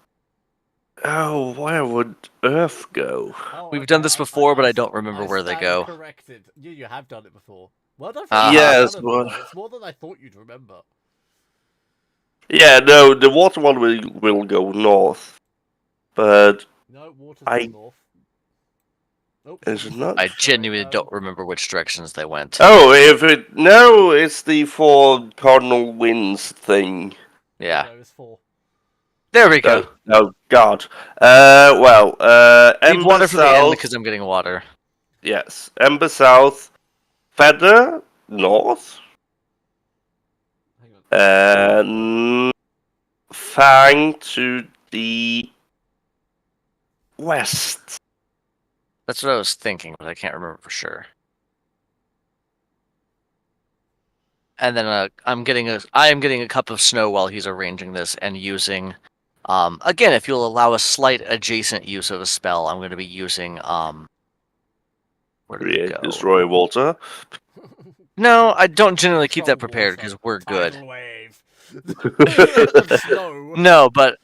Oh, where would Earth go? Oh, We've done this before, but I don't stand- remember where they stand go. Corrected. You have done it before. Well done. Uh-huh. Yes, It's well- more than I thought you'd remember. Yeah, no, the water one will go north, but No, water's I- not north. Nope. is it not? I genuinely don't remember which directions they went. Oh, it's the 4 cardinal winds thing. Yeah. No, it's 4. There we go. Oh God. Leave Ember water for the end south. because I'm getting water. Yes, Ember south, Feather north, Hang on. and Fang to the west. That's what I was thinking, but I can't remember for sure. And then I am getting a cup of snow while he's arranging this and using again, if you'll allow a slight adjacent use of a spell, I'm going to be using where did it Create, go? destroy water. No, I don't generally keep that Control prepared water. because we're good. Tidal wave. Of snow. No, but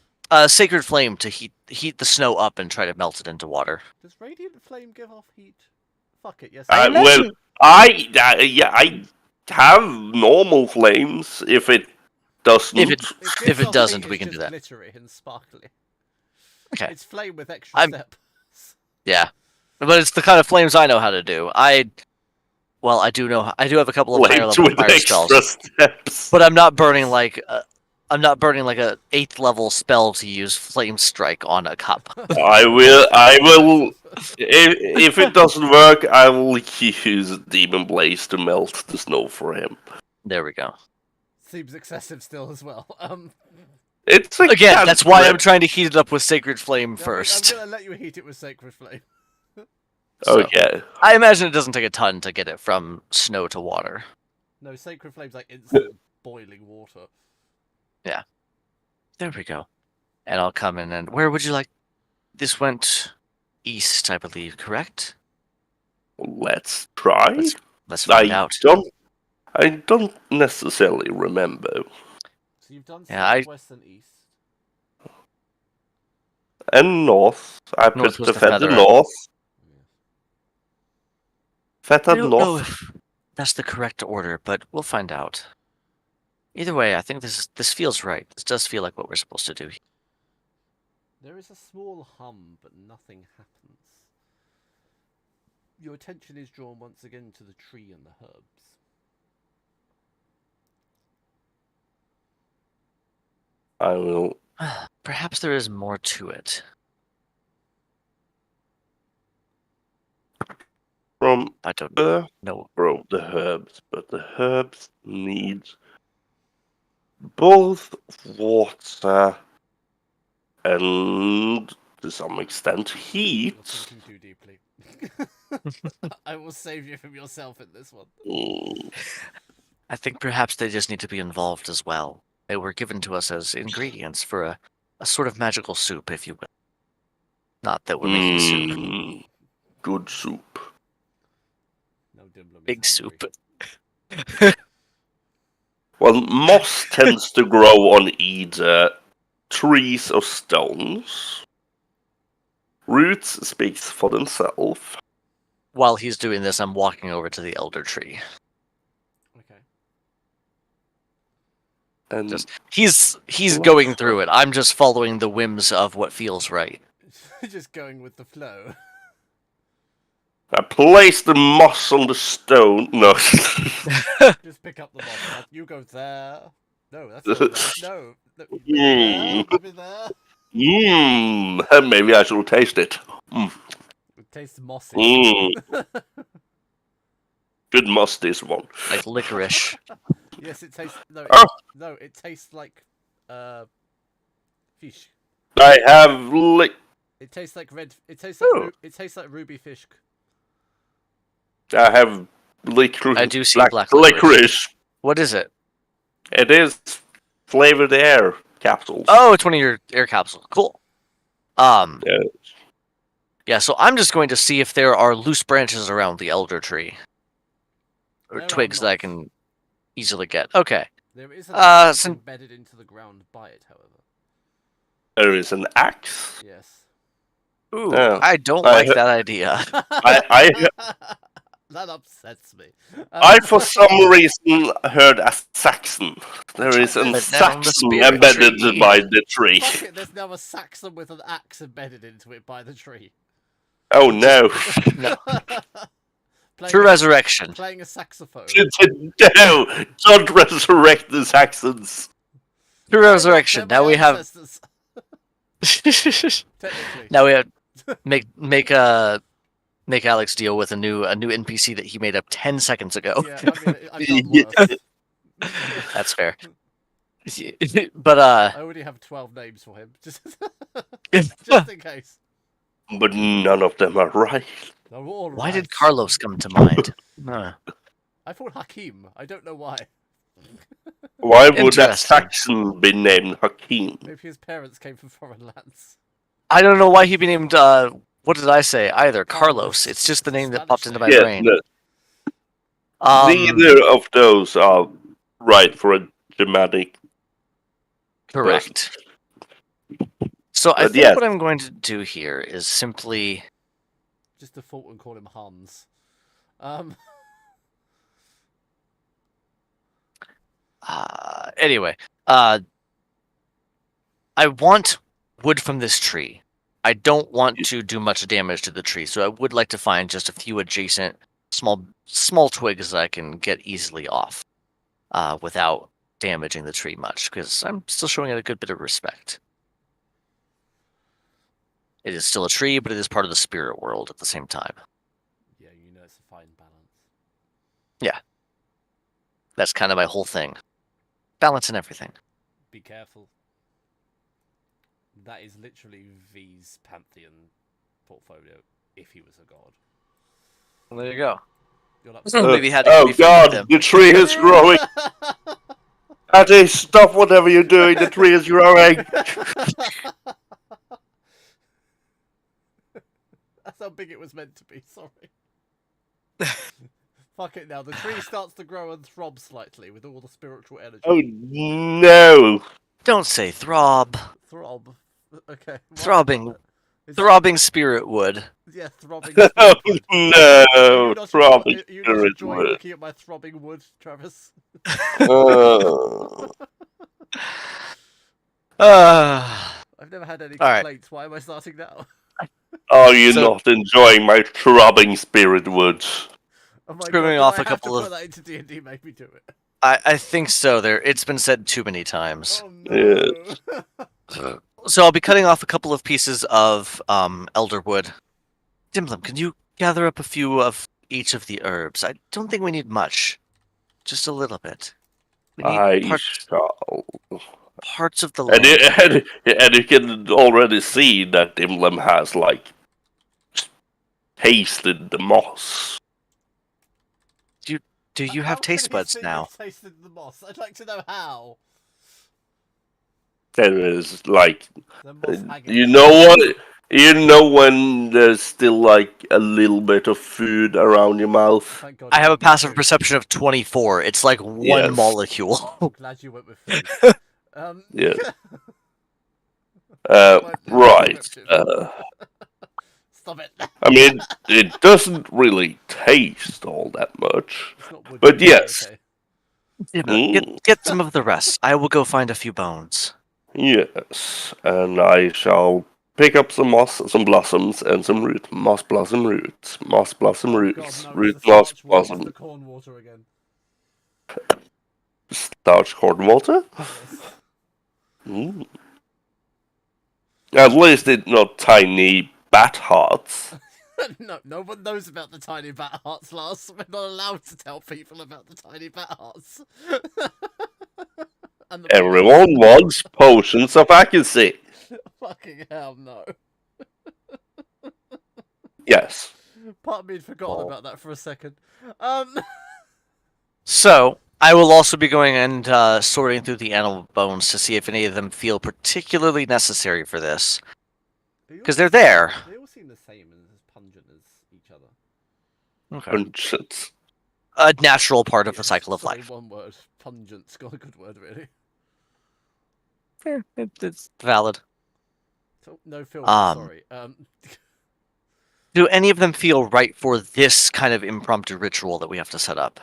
sacred flame to heat the snow up and try to melt it into water. Does radiant flame give off heat? Fuck it, yes. I Well, imagine- I have normal flames. If it doesn't, If it gives if it off doesn't, heat, we it's can do just that. glittery and sparkly. Okay. It's flame with extra I'm- step. Yeah, but it's the kind of flames I know how to do. Well, I do have a couple of higher Flames level with fire spells, extra steps. but I'm not burning like a 8th level spell to use Flame Strike on a cup. I will. If it doesn't work, I will use Demon Blaze to melt the snow for him. There we go. Seems excessive still as well. It's a Again, that's why I'm cantrip. trying to heat it up with Sacred Flame first. I'm gonna let you heat it with Sacred Flame. So, Okay. I imagine it doesn't take a ton to get it from snow to water. No, Sacred Flame's like instant boiling water. There we go. And I'll come in and... Where would you like... This went east, I believe, correct? Let's try. Let's find out. I don't necessarily remember. So you've done Yeah, southwest and east. And north. I North put was the the feather feather. north. I Feather don't know north. if that's the correct order, but we'll find out. Either way, I think this feels right. This does feel like what we're supposed to do. There is a small hum, but nothing happens. Your attention is drawn once again to the tree and the herbs. I will. Perhaps there is more to it. From I don't know. grow the herbs, but the herbs need both water and, to some extent, You're heat. thinking too deeply. I will save you from yourself in this one. Mm, I think perhaps they just need to be involved as well. They were given to us as ingredients for a sort of magical soup, if you will. Not that we're making soup. Good soup. No, Dimblum is Big hungry. soup. Well, moss tends to grow on either trees or stones. Roots speaks for themselves. While he's doing this, I'm walking over to the elder tree. Okay. And He's going through it. I'm just following the whims of what feels right. Just going with the flow. I place the moss on the stone. No. Just pick up the moss. You go there. No, that's not right. No. Maybe there. Maybe I should taste it. It tastes mossy. Good moss, this one. Like licorice. Yes, it tastes. No, Oh. no, it tastes like fish. I have It tastes like red. It tastes like Oh. it tastes like ruby fish. I have licorice. I do see black licorice. licorice. What is it? It is flavored air capsules. Oh, it's one of your air capsules. Cool. Yeah. Yeah, so I'm just going to see if there are loose branches around the elder tree. Or There are twigs that I not. can easily get. Okay. There is an Uh, axe some- embedded into the ground by it, however. There is an axe. Yes. Ooh, Oh. I don't I like he- that idea. That upsets me. I, for some reason, heard a Saxon. There is a But down the Saxon spirit embedded tree. by the tree. Fuck it, there's now a Saxon with an axe embedded into it by the tree. Oh no. No. Playing True a- resurrection. Playing a saxophone. No, don't resurrect the Saxons. True resurrection. They're Now my we have. ancestors, technically. Now we have make Alex deal with a new NPC that he made up 10 seconds ago. Yeah, I mean, I've done worse. That's fair. But I already have 12 names for him, just in case. But none of them are right. They're all why did right. Carlos come to mind? Huh. I thought Hakim. I don't know why. Why would that Interesting. Saxon be named Hakim? Maybe his parents came from foreign lands. I don't know why he'd be named. What did I say? Either Carlos. It's just the name that popped into my Yeah, brain. no, Um, neither of those are right for a Germanic. correct. So I But think yes. what I'm going to do here is simply. Just default and call him Hans. Anyway, I want wood from this tree. I don't want to do much damage to the tree, so I would like to find just a few adjacent small twigs that I can get easily off, without damaging the tree much, because I'm still showing it a good bit of respect. It is still a tree, but it is part of the spirit world at the same time. Yeah, you know it's a fine balance. Yeah. That's kind of my whole thing. Balance in everything. Be careful. That is literally V's pantheon portfolio, if he was a god. Well, there you go. You're like, Maybe had to oh be friends with god, him. the tree is growing. Hattie, stop whatever you're doing. The tree is growing. That's how big it was meant to be, sorry. Fuck it now, the tree starts to grow and throb slightly with all the spiritual energy. Oh no. Don't say throb. Throb. Okay. Throbbing. Is Throbbing spirit wood. Yeah, throbbing Oh spirit wood. no. Are you not Throbbing enjoying spirit looking at my throbbing wood, Travis? wood. I've never had any All right. complaints. Why am I starting now? Are you So- not enjoying my throbbing spirit wood? Oh my Screaming god, off do a I have couple to of- put that into D&D, make me do it. I think so. It's been said too many times. Oh no. So I'll be cutting off a couple of pieces of elderwood. Dimblem, can you gather up a few of each of the herbs? I don't think we need much. Just a little bit. We need I parts, shall. parts of the And, land. and you can already see that Imlem has, like, tasted the moss. Do you How have can taste you buds say now? you've tasted the moss? I'd like to know how. There is, like, The moss hanging you there. know what? You know when there's still, like, a little bit of food around your mouth? Thank God I you have a went with passive food. perception of 24. It's like one Yes. molecule. I'm glad you went with food. Yeah. My Right. descriptive. Stop it. I mean, it doesn't really taste all that much. It's not wood. But yes. Okay. Get some of the rest. I will go find a few bones. Yes, and I shall pick up some moss, some blossoms, and some root. Moss blossom roots. Moss blossom Oh roots. God, no, Root it's the moss starch water, it's blossom. the corn water again. Starch corn water? Yes. Mm. At least it's not tiny bat hearts. No, no one knows about the tiny bat hearts, Lars. We're not allowed to tell people about the tiny bat hearts. And the Everyone wants potions of accuracy. Fucking hell, no. Yes. Part of me had forgotten Oh. about that for a second. So, I will also be going and sorting through the animal bones to see if any of them feel particularly necessary for this. Because they're there. They all seem the same and as pungent as each other. Okay. Pungent. A natural part of the Yes, cycle of sorry, life. one word. Pungent's got a good word, really. It's valid. So, no film, Um, sorry. Do any of them feel right for this kind of impromptu ritual that we have to set up?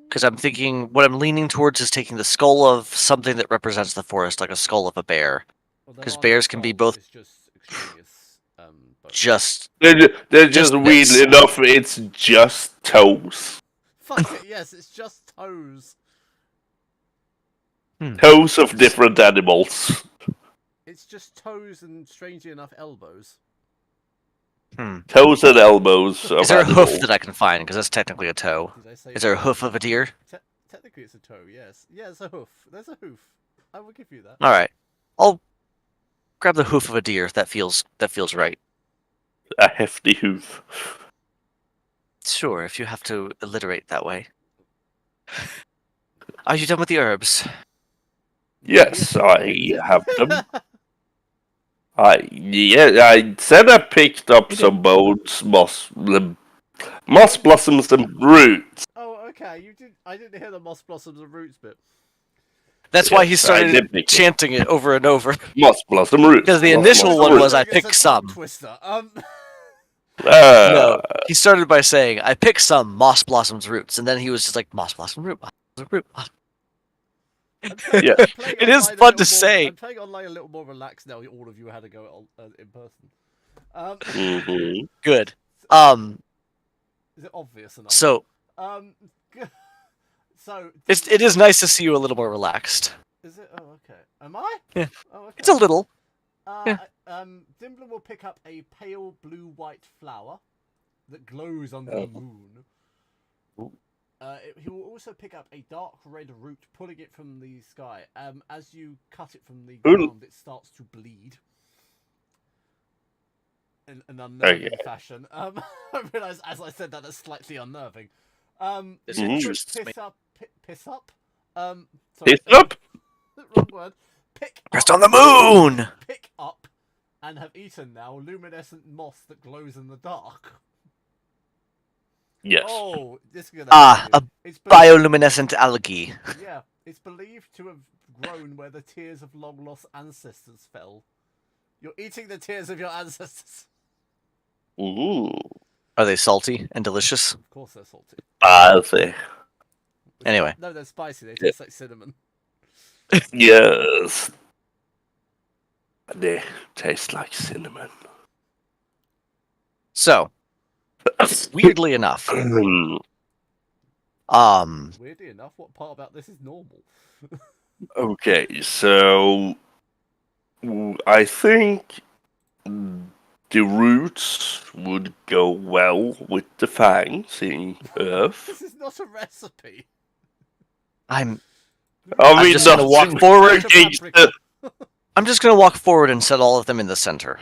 Because I'm thinking, what I'm leaning towards is taking the skull of something that represents the forest, like a skull of a bear. Well, there 'cause are no bears can be skulls, both- It's just extraneous. Bones. Just They're just Just weirdly bits. enough, it's just toes. Fuck it, yes, it's just toes. Toes of different animals. It's just toes and, strangely enough, elbows. Toes and elbows of Is there a hoof animals. that I can find? Because that's technically a toe. Did I say? Is there a hoof of a deer? Technically, it's a toe. Yes. Yeah, it's a hoof. There's a hoof. I will give you that. All right, I'll grab the hoof of a deer. That feels right. A hefty hoof. Sure, if you have to alliterate that way. Are you done with the herbs? Yes, I have them. I said I picked up You some bones, moss blossoms and roots. Oh, okay. You did. I didn't hear the moss blossoms and roots bit. That's why he Yes, I started did pick it. chanting it over and over. Moss blossom roots. Because the moss initial blossom one roots. was, I It's a picked tongue some. Twister. No, he started by saying, I picked some moss blossom's roots, and then he was just like, moss blossom root, moss blossom root. Yeah. It is fun to say. I'm playing online a little more relaxed now. All of you had to go in person. Mhm. Good. Is it obvious enough? So so it is nice to see you a little more relaxed. is it? Oh, okay. Am I? Yeah. Oh, okay. It's a little. Yeah. Dimbler will pick up a pale blue-white flower that glows under the moon. He will also pick up a dark red root, pulling it from the sky. As you cut it from the ground, it starts to bleed. In an unnerving fashion. I realise, as I said, that is slightly unnerving. This you interests me. piss up. Piss Sorry, up? wrong word. Rest on the moon! Pick up and have eaten now luminescent moss that glows in the dark. Yes. Oh, this is gonna a bioluminescent algae. Yeah, it's believed to have grown where the tears of long-lost ancestors fell. You're eating the tears of your ancestors. Ooh. Are they salty and delicious? Of course they're salty. Spicy. Anyway. No, they're spicy. They taste like cinnamon. Yes. They taste like cinnamon. So, weirdly enough, Weirdly enough, what part about this is normal? Okay, so I think the roots would go well with the fangs in Earth. This is not a recipe. I'm I'm just gonna walk forward. I'm just gonna walk forward and set all of them in the center.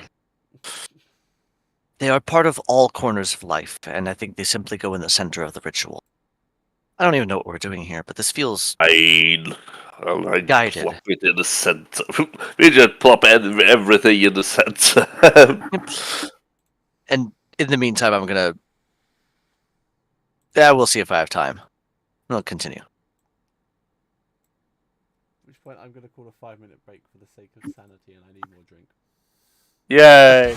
They are part of all corners of life, and I think they simply go in the center of the ritual. I don't even know what we're doing here, but this feels I guided. plop it in the center. We just plop everything in the center. And in the meantime, I'm gonna... Yeah, we'll see if I have time. We'll continue. At which point I'm going to call a 5-minute break for the sake of sanity and I need more drink. Yay!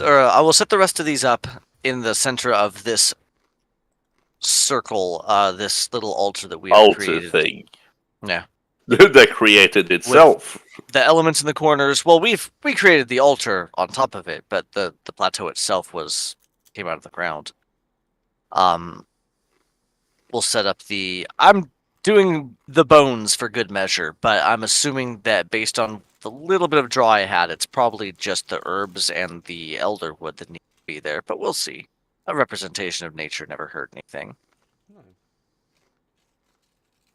I will set the rest of these up in the center of this circle, this little altar that we have Altar created. thing. Yeah. That created itself. The elements in the corners. Well, we created the altar on top of it, but the plateau itself came out of the ground. We'll set up I'm doing the bones for good measure, but I'm assuming that based on the little bit of draw I had, it's probably just the herbs and the elder wood that need to be there, but we'll see. A representation of nature never hurt anything. No.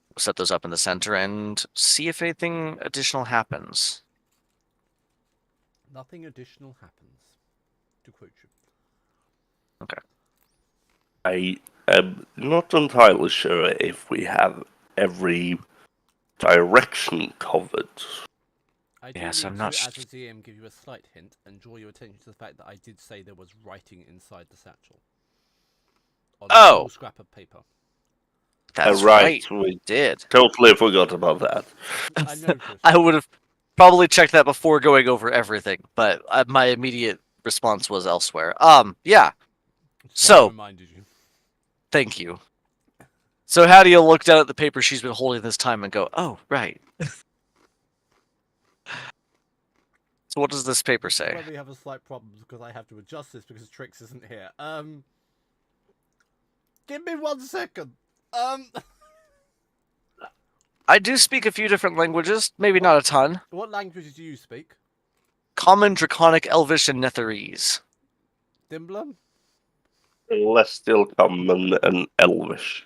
We'll set those up in the center and see if anything additional happens. Nothing additional happens, to quote you. Okay. I am not entirely sure if we have every direction covered. I do Yes, need I'm not to, as a DM, give you a slight hint and draw your attention to the fact that I did say there was writing inside the satchel. On a small scrap of paper. That's right, right. we Did. totally forgot about that. I noticed. I would have probably checked that before going over everything, but my immediate response was elsewhere. Yeah. That's why I So, reminded you. thank you. So Hattie will look down at the paper she's been holding this time and go, "Oh, right." So what does this paper say? Well, we have a slight problem because I have to adjust this because Trix isn't here. Give me 1 second. I do speak a few different languages, maybe not a ton. What languages do you speak? Common, Draconic, Elvish, and Netherese. Dimblum? Less still common and elvish.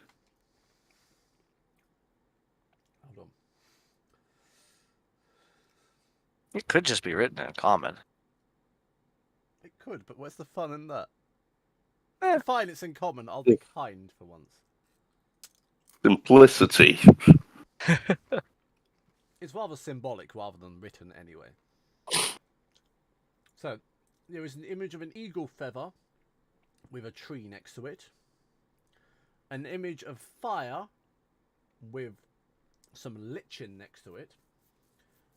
Hold on. It could just be written in Common. It could, but where's the fun in that? Eh. Fine, it's in common. I'll be kind for once. Simplicity. It's rather symbolic rather than written anyway. So, there is an image of an eagle feather with a tree next to it. An image of fire with some lichen next to it.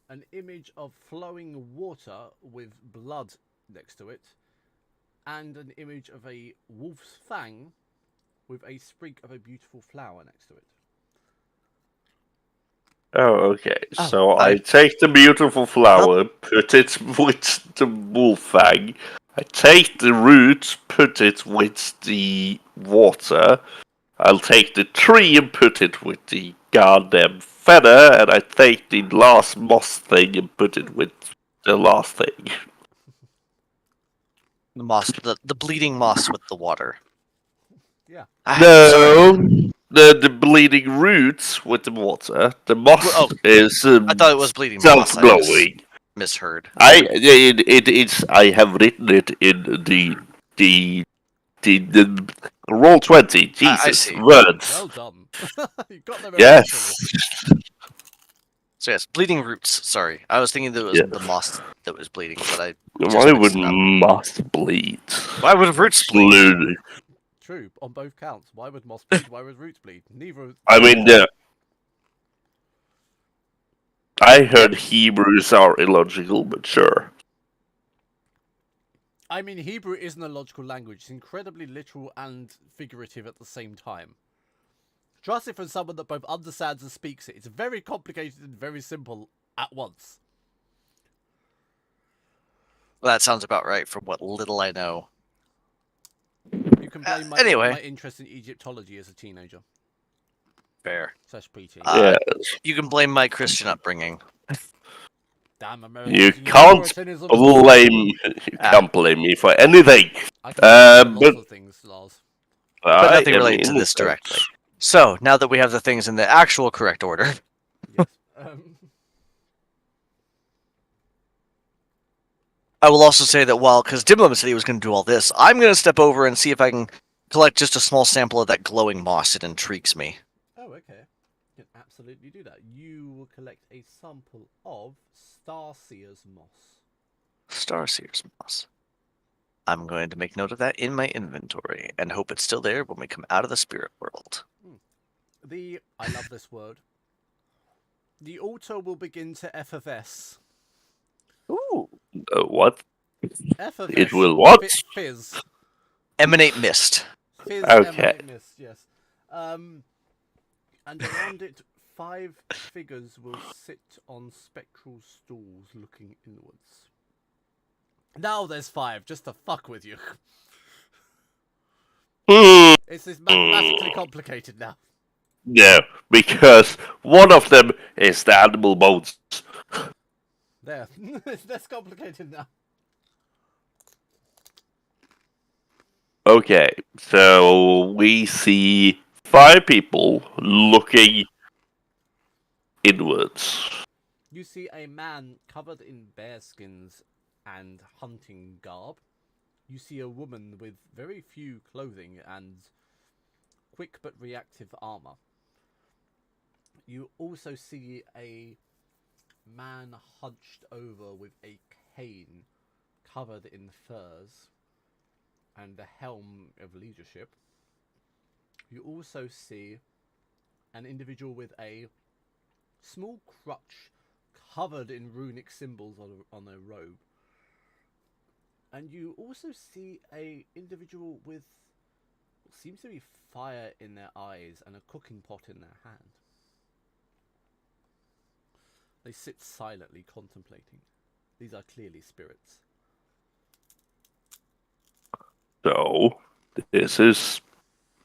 An image of flowing water with blood next to it. And an image of a wolf's fang with a sprig of a beautiful flower next to it. Oh, okay. Oh, So I take the beautiful flower, put it with the wolf fang. I take the roots, put it with the water. I'll take the tree and put it with the goddamn feather, and I take the last moss thing and put it with the last thing. The moss, the bleeding moss with the water. Yeah. No, the bleeding roots with the water. The moss is. I thought it was bleeding moss. Self-glowing. Misheard. It's. I have written it in the Roll20. I Jesus, see. words. Well done. You got there Yes. So yes, bleeding roots. Sorry, I was thinking that it was Yeah. the moss that was bleeding, but I. Why would moss bleed? Why would roots bleed? Slowly. True, on both counts. Why would moss bleed? Why would roots bleed? Neither. I mean, I heard Hebrews are illogical, but sure. I mean, Hebrew isn't a logical language. It's incredibly literal and figurative at the same time. Trust it from someone that both understands and speaks it. It's very complicated and very simple at once. Well, that sounds about right from what little I know. You can blame my interest in Egyptology as a teenager. Fair. Such preteen. Yes. You can blame my Christian upbringing. Damn Americans. You and can't Puritanism. blame me for anything. I can blame lots of things, Lars. But nothing related to this directly. So, now that we have the things in the actual correct order. Yes. I will also say that because Dimblum said he was going to do all this, I'm going to step over and see if I can collect just a small sample of that glowing moss. It intrigues me. Oh, okay. You can absolutely do that. You will collect a sample of Starseer's moss. Starseer's moss. I'm going to make note of that in my inventory and hope it's still there when we come out of the spirit world. I love this word. The altar will begin to effervesce. Ooh. What? It will what? Fizz. Emanate mist. Fizz, Okay. emanate mist, yes. And around it, 5 figures will sit on spectral stools looking inwards. Now there's 5, just to fuck with you. It's mathematically complicated now. No, because one of them is the animal bones. There. It's less complicated now. Okay, so we see 5 people looking inwards. You see a man covered in bearskins and hunting garb. You see a woman with very few clothing and quick but reactive armor. You also see a man hunched over with a cane covered in furs and the helm of leadership. You also see an individual with a small crutch covered in runic symbols on a robe. And you also see a individual with what seems to be fire in their eyes and a cooking pot in their hand. They sit silently contemplating. These are clearly spirits. So, this is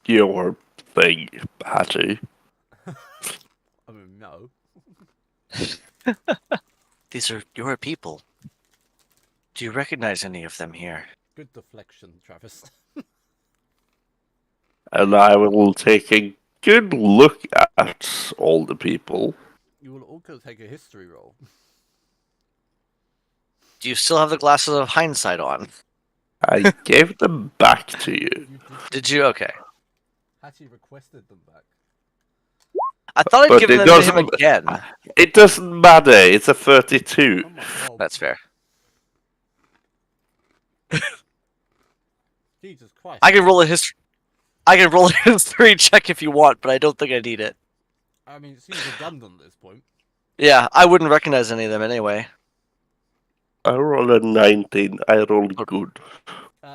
your thing, Hattie. I mean, no. These are your people. Do you recognize any of them here? Good deflection, Travis. And I will take a good look at all the people. You will also take a history roll. Do you still have the glasses of hindsight on? I gave them back to you. You Did you? Okay. Hattie requested them back. I thought I'd But give it them to him doesn't- again. It doesn't matter, it's a 32. Oh my god. That's fair. Jesus Christ. I can roll a history. I can roll a history check if you want, but I don't think I need it. I mean, it seems redundant at this point. Yeah, I wouldn't recognize any of them anyway. I roll a 19, I roll good.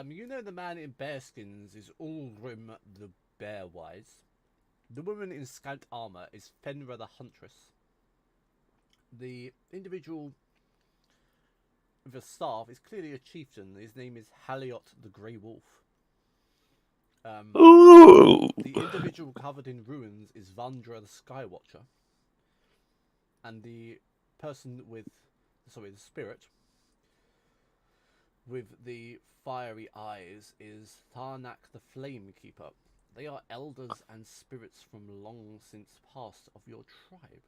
You know the man in bearskins is Ulgrim the Bearwise. The woman in scant armor is Fenra the Huntress. The individual with the staff is clearly a chieftain. His name is Haliot the Grey Wolf. Ooh! The individual covered in ruins is Vandra the Skywatcher. And the person with, the spirit, with the fiery eyes is Tharnak the Flamekeeper. They are elders and spirits from long since past of your tribe.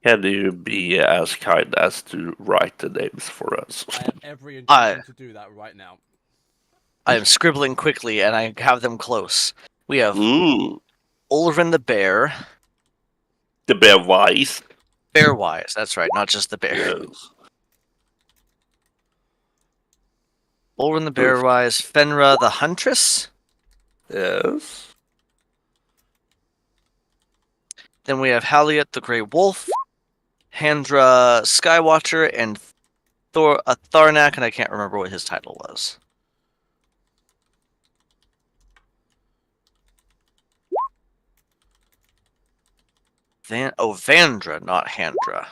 Can you be as kind as to write the names for us? I have every intention to do that right now. I am scribbling quickly, and I have them close. We have Mm, Ulrin the Bear. the bear wise. Bearwise, that's right, not just the bear. Yes. Ulrin the Bearwise, Fenra the Huntress. Yes. Then we have Haliot the Grey Wolf, Handra Skywatcher, and Tharnak, and I can't remember what his title was. Vandra, not Handra.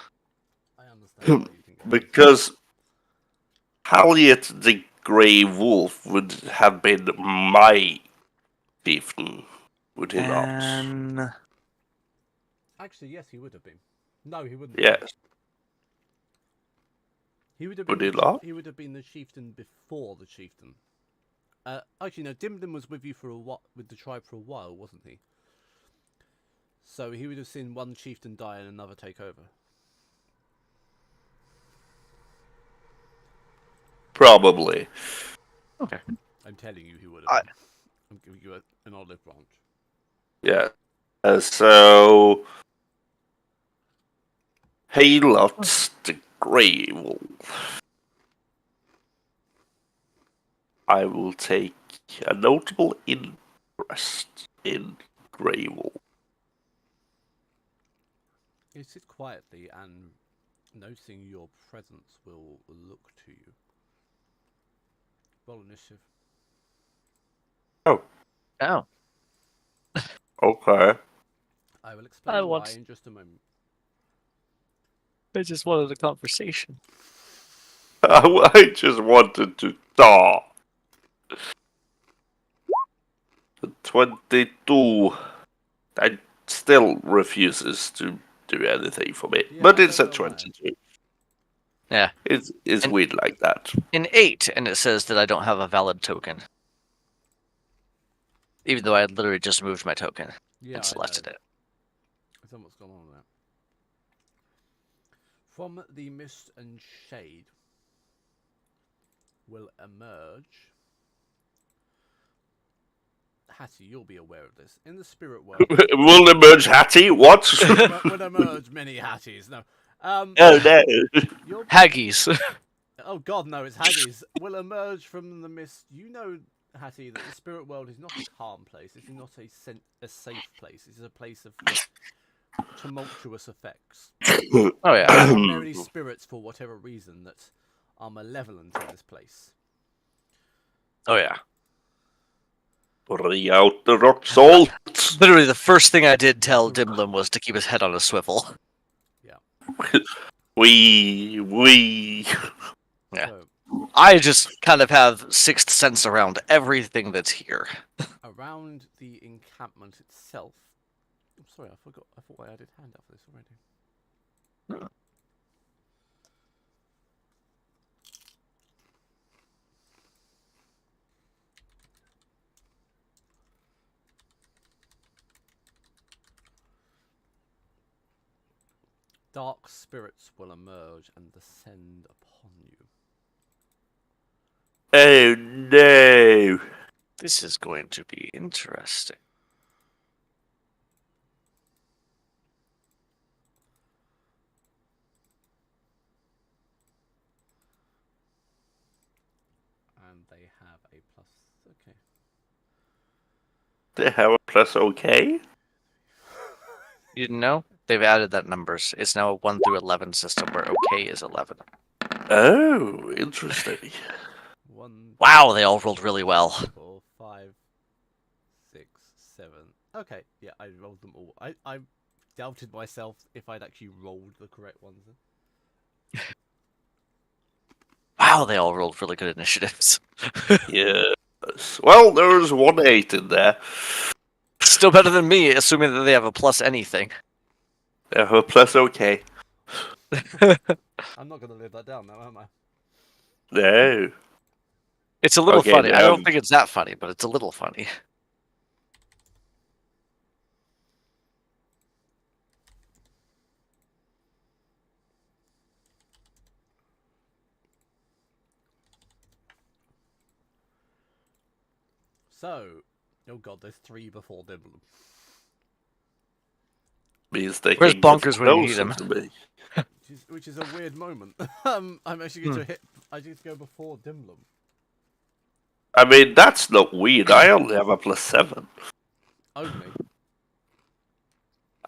I understand why you think that. Because Haliot the Grey Wolf would have been my chieftain, would he not? And Actually, yes, he would have been. No, he wouldn't. Yes. He would have Would been. he not? He would have been the chieftain before the chieftain. Actually, no. Dimdim was with you for a while, with the tribe for a while, wasn't he? So he would have seen one chieftain die and another take over. Probably. okay, I'm telling you, he would have. I'm giving you an olive branch. Yeah. So Halot the Grey Wolf. I will take a notable interest in Grey Wolf. You sit quietly and Noticing your presence will look to you. Roll initiative. Oh, Oh. okay. I will explain why want- in just a moment. I just wanted a conversation. I just wanted to talk. 22. That still refuses to do anything for me. Yeah, But I it's a don't know why. 22. Yeah. It's And- weird like that. An 8, and it says that I don't have a valid token. Even though I had literally just moved my token Yeah, and selected it. I don't know what's going on there. From the mist and shade will emerge. Hattie, you'll be aware of this. In the spirit world, Will emerge Hattie? What? will emerge many Hatties. No. Oh no. You'll Haggis. Oh God, no! It's Haggis. Will emerge from the mist. You know, Hattie, that the spirit world is not a calm place. It's not a safe place. It's a place of tumultuous effects. Oh yeah. There are merry spirits for whatever reason that are malevolent in this place. Oh yeah. Bring out the rock salt. Literally, the first thing I did tell Dimblum was to keep his head on a swivel. We. Yeah. So, I just kind of have sixth sense around everything that's here. around the encampment itself. I'm sorry, I forgot. I thought I added handout for this already. Dark spirits will emerge and descend upon you. Oh no. This is going to be interesting. And they have a plus. Okay. They have a plus okay? You didn't know? They've added that numbers. It's now a 1 through 11 system where okay is 11. Oh, interesting. 1, Wow, they all rolled really well. 4, 5, 6, 7. Okay, yeah, I rolled them all. I doubted myself if I'd actually rolled the correct ones. Wow, they all rolled really good initiatives. Yes. Well, there's 1-8 in there. Still better than me, assuming that they have a plus anything. They have a plus okay. I'm not going to live that down now, am I? No. It's a little Okay, funny. they I don't have- think it's that funny, but it's a little funny. So, oh god, there's 3 before Dimblum. Means they Where's can get Bonkers when you need closer him? to me. Which is a weird moment. I'm actually going to hit. I just go before Dimblum. I mean, that's not weird. I only have a plus 7. Only.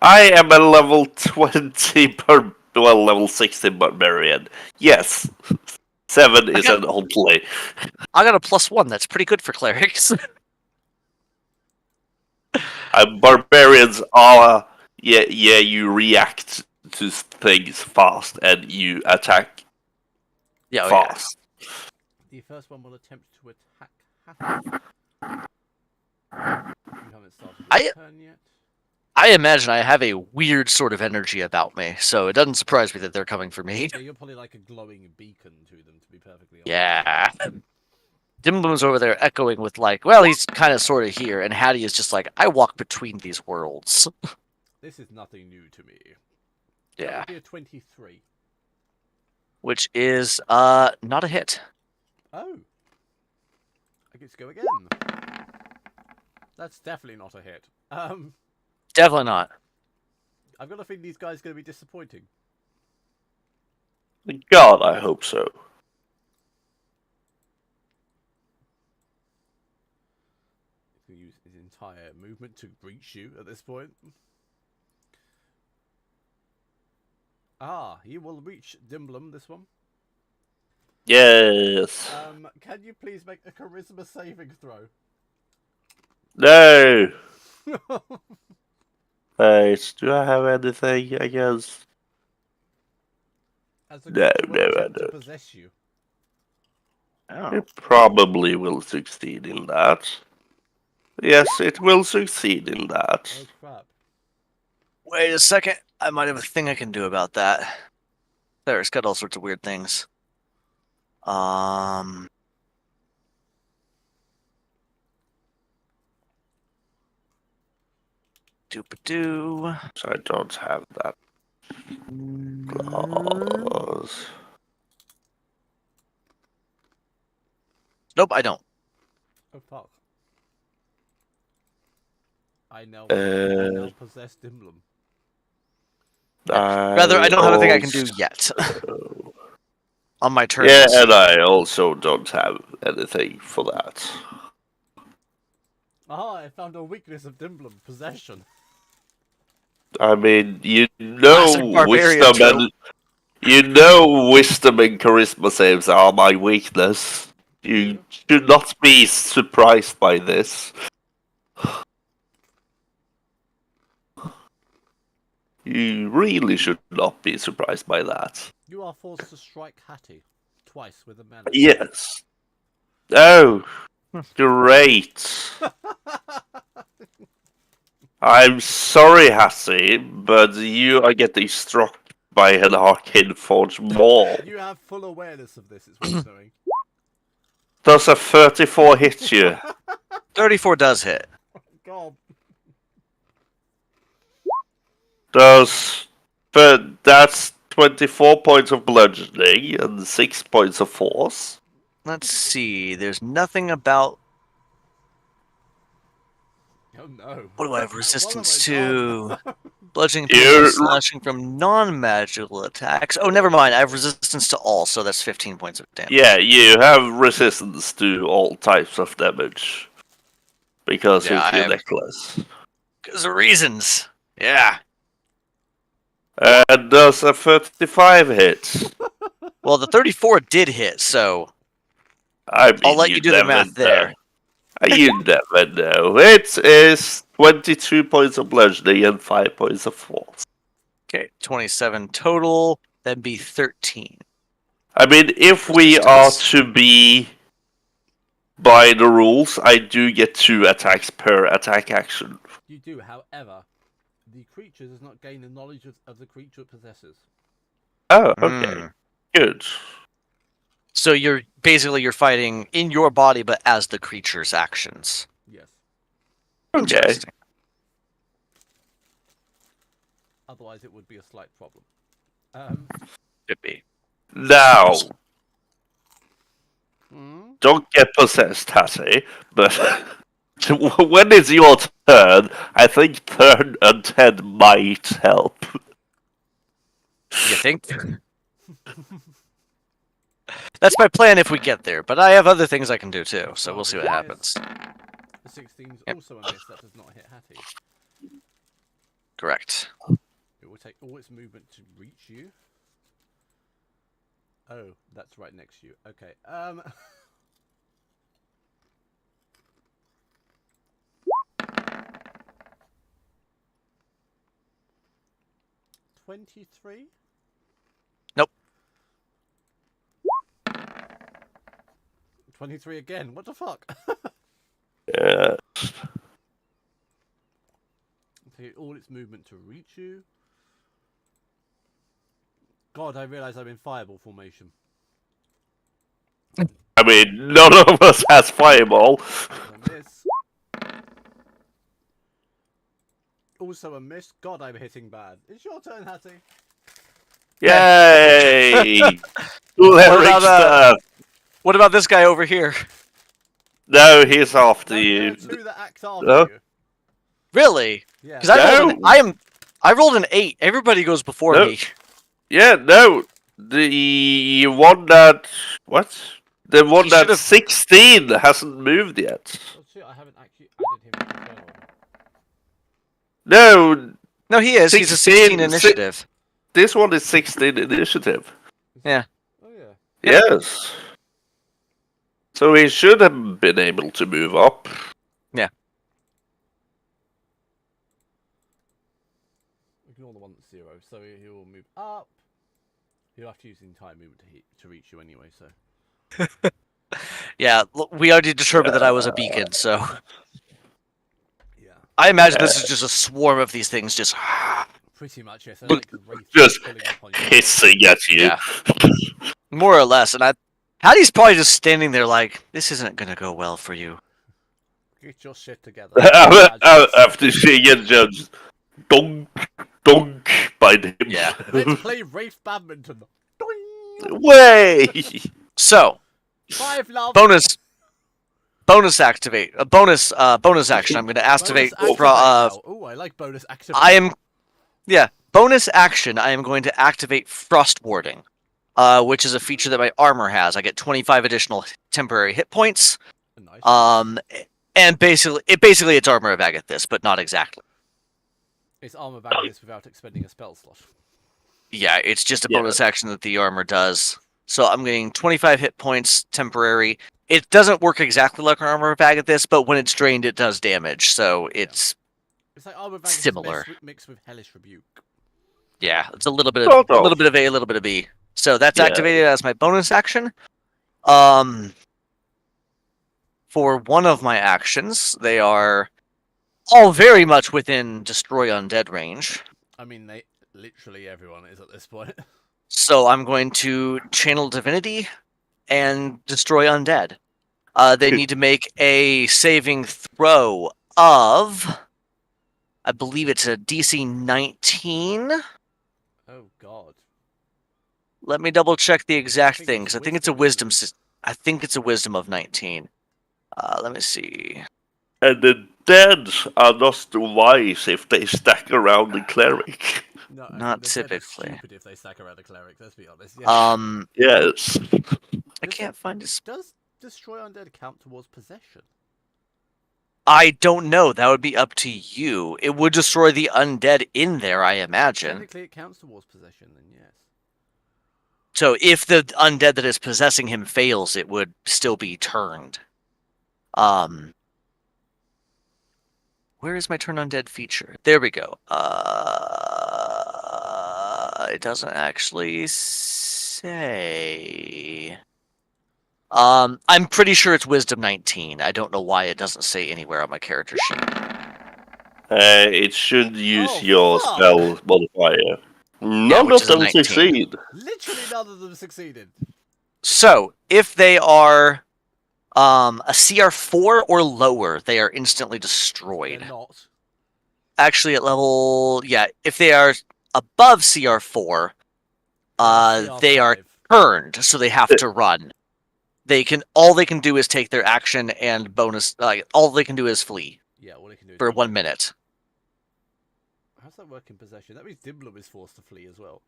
I am a level 20 level 16 barbarian. Yes. 7 is an old play. I got a +1. That's pretty good for clerics. Barbarians are, you react to things fast and you attack Yeah, oh, yeah. fast. The first one will attempt to attack Hattie. You haven't started your turn yet. I imagine I have a weird sort of energy about me, so it doesn't surprise me that they're coming for me. Yeah, you're probably like a glowing beacon to them, to be perfectly honest. Yeah. Dimblum's over there echoing with like, well, he's kind of sort of here, and Hattie is just like, I walk between these worlds. This is nothing new to me. Yeah. That would be a 23. Which is, not a hit. Oh. I get to go again. That's definitely not a hit. Definitely not. I've got a feeling these guys are going to be disappointing. God, I hope so. He's going to use his entire movement to reach you at this point. Ah, you will reach Dimblum, this one. Yes. Can you please make a charisma saving throw? No. Wait, do I have anything? I guess. As a No, creature will no, I attempt to don't. possess you. Oh. It probably will succeed in that. Yes, it will succeed in that. Oh crap. Wait a second. I might have a thing I can do about that. There, it's got all sorts of weird things. Doop-a-doo. So I don't have that clause. Nope, I don't. Oh fuck. I now Uh, possess Dimblum. Rather, I don't have a thing I can do yet. On my turn. Yeah, we'll see. and I also don't have anything for that. Ah, I found a weakness of Dimblum, possession. I mean, Classic barbarian trope. wisdom and charisma saves are my weakness. You should not be surprised by this. You really should not be surprised by that. You are forced to strike Hattie twice with a melee. Yes. Oh, great. I'm sorry, Hassie, but you are getting struck by an arcane forge maul. You have full awareness of this, it's what you're doing. Does a 34 hit you? 34 does hit. God. That's 24 points of bludgeoning and 6 points of force. Let's see. There's nothing about. Oh no. What do I have What resistance have I to? done? Bludgeoning, You're- piercing, slashing from non-magical attacks. Oh, never mind. I have resistance to all, so that's 15 points of damage. Yeah, you have resistance to all types of damage. Because Yeah, of your I have- necklace. Because of reasons. Yeah. And does a 35 hit? Well, the 34 did hit, so I mean, I'll let you do the never math there. know. You never know. It is 22 points of bludgeoning and 5 points of force. Okay, 27 total. That'd be 13. I mean, if we are to be by the rules, I do get 2 attacks per attack action. You do, however, the creature does not gain the knowledge of the creature it possesses. Oh, okay. Good. So you're fighting in your body, but as the creature's actions. Yes. Okay. Interesting. Otherwise, it would be a slight problem. Could be. Now, Hmm? don't get possessed, Hattie, but when it's your turn, I think turn and 10 might help. You think? That's my plan if we get there, but I have other things I can do too, so we'll see what happens. The 16 is also a miss. That does not hit Hattie. Correct. It will take all its movement to reach you. Oh, that's right next to you. Okay. 23? Nope. 23 again. What the fuck? Yeah. Take all its movement to reach you. God, I realise I'm in fireball formation. I mean, none of us has fireball. A miss. Also a miss. God, I'm hitting bad. It's your turn, Hattie. Yay! Cleric stuff. What about this guy over here? No, he's after No, you. there are two that act after No? you. Really? Yeah. Because I rolled an 8. Everybody goes before No. me. Yeah, no. The one that... What? The one He that's should've- 16 hasn't moved yet. Oh shit, I haven't actually added him to the turn order. No, No, he is. He's a 16 16 initiative. This one is 16 initiative. Yeah. Oh yeah. Yep. Yes. So he should have been able to move up. Ignore the one that's 0. So he will move up. He'll have to use the entire movement to reach you anyway. So. Yeah, we already determined that I was a beacon, so Yeah. I imagine this is just a swarm of these things just. Pretty much, yes. Look, Like wraiths just pulling upon you. Hissing at you. Yeah. More or less, and Hattie's probably just standing there like, this isn't gonna go well for you. Get your shit together. After seeing it just donk, donk by him. Yeah. Let's play Wraith Badminton. Doing. Way! So, 5 love. bonus activate. A bonus action. I'm gonna activate. Oh, I like bonus activate. Bonus action. I am going to activate Frost Warding, which is a feature that my armor has. I get 25 additional temporary hit points. Nice. And basically it's Armor of Agathis, but not exactly. It's armor Agathis without expending a spell slot. Yeah, it's just a bonus action that the armor does. So I'm getting 25 hit points temporary. It doesn't work exactly like Armor of Agathis, but when it's drained, it does damage. So it's like armor Agathis similar. Mixed with Hellish Rebuke. Yeah, it's a little bit of A, a little bit of B. So that's activated as my bonus action. For one of my actions, they are all very much within Destroy Undead range. I mean, literally everyone is at this point. So I'm going to Channel Divinity and Destroy Undead. They need to make a saving throw of, I believe it's a DC 19. Oh God. Let me double check the exact think thing, it's because I think it's a wisdom, wisdom. I think it's a wisdom of 19. Let me see. And the dead are not wise if they stack around the cleric. No, Not the dead are typically. stupid if they stack around a cleric. Let's be honest. Yeah. Yes. I can't find his. Does Destroy Undead count towards possession? I don't know. That would be up to you. It would destroy the undead in there, I imagine. Technically, it counts towards possession. Then yes. So if the undead that is possessing him fails, it would still be turned. Where is my turn undead feature? There we go. It doesn't actually say. I'm pretty sure it's Wisdom 19. I don't know why it doesn't say anywhere on my character sheet. It should use Oh, your fuck. spell modifier. None which of is a them 19. succeed. Literally none of them succeeded. So if they are a CR4 or lower, they are instantly destroyed. They're not. Actually, at level, if they are above CR4, they are CR5. turned, so they have to run. All they can do is take their action and bonus. All they can do is flee Yeah, all they can do is for flee. 1 minute. How's that work in possession? That means Dimblum is forced to flee as well.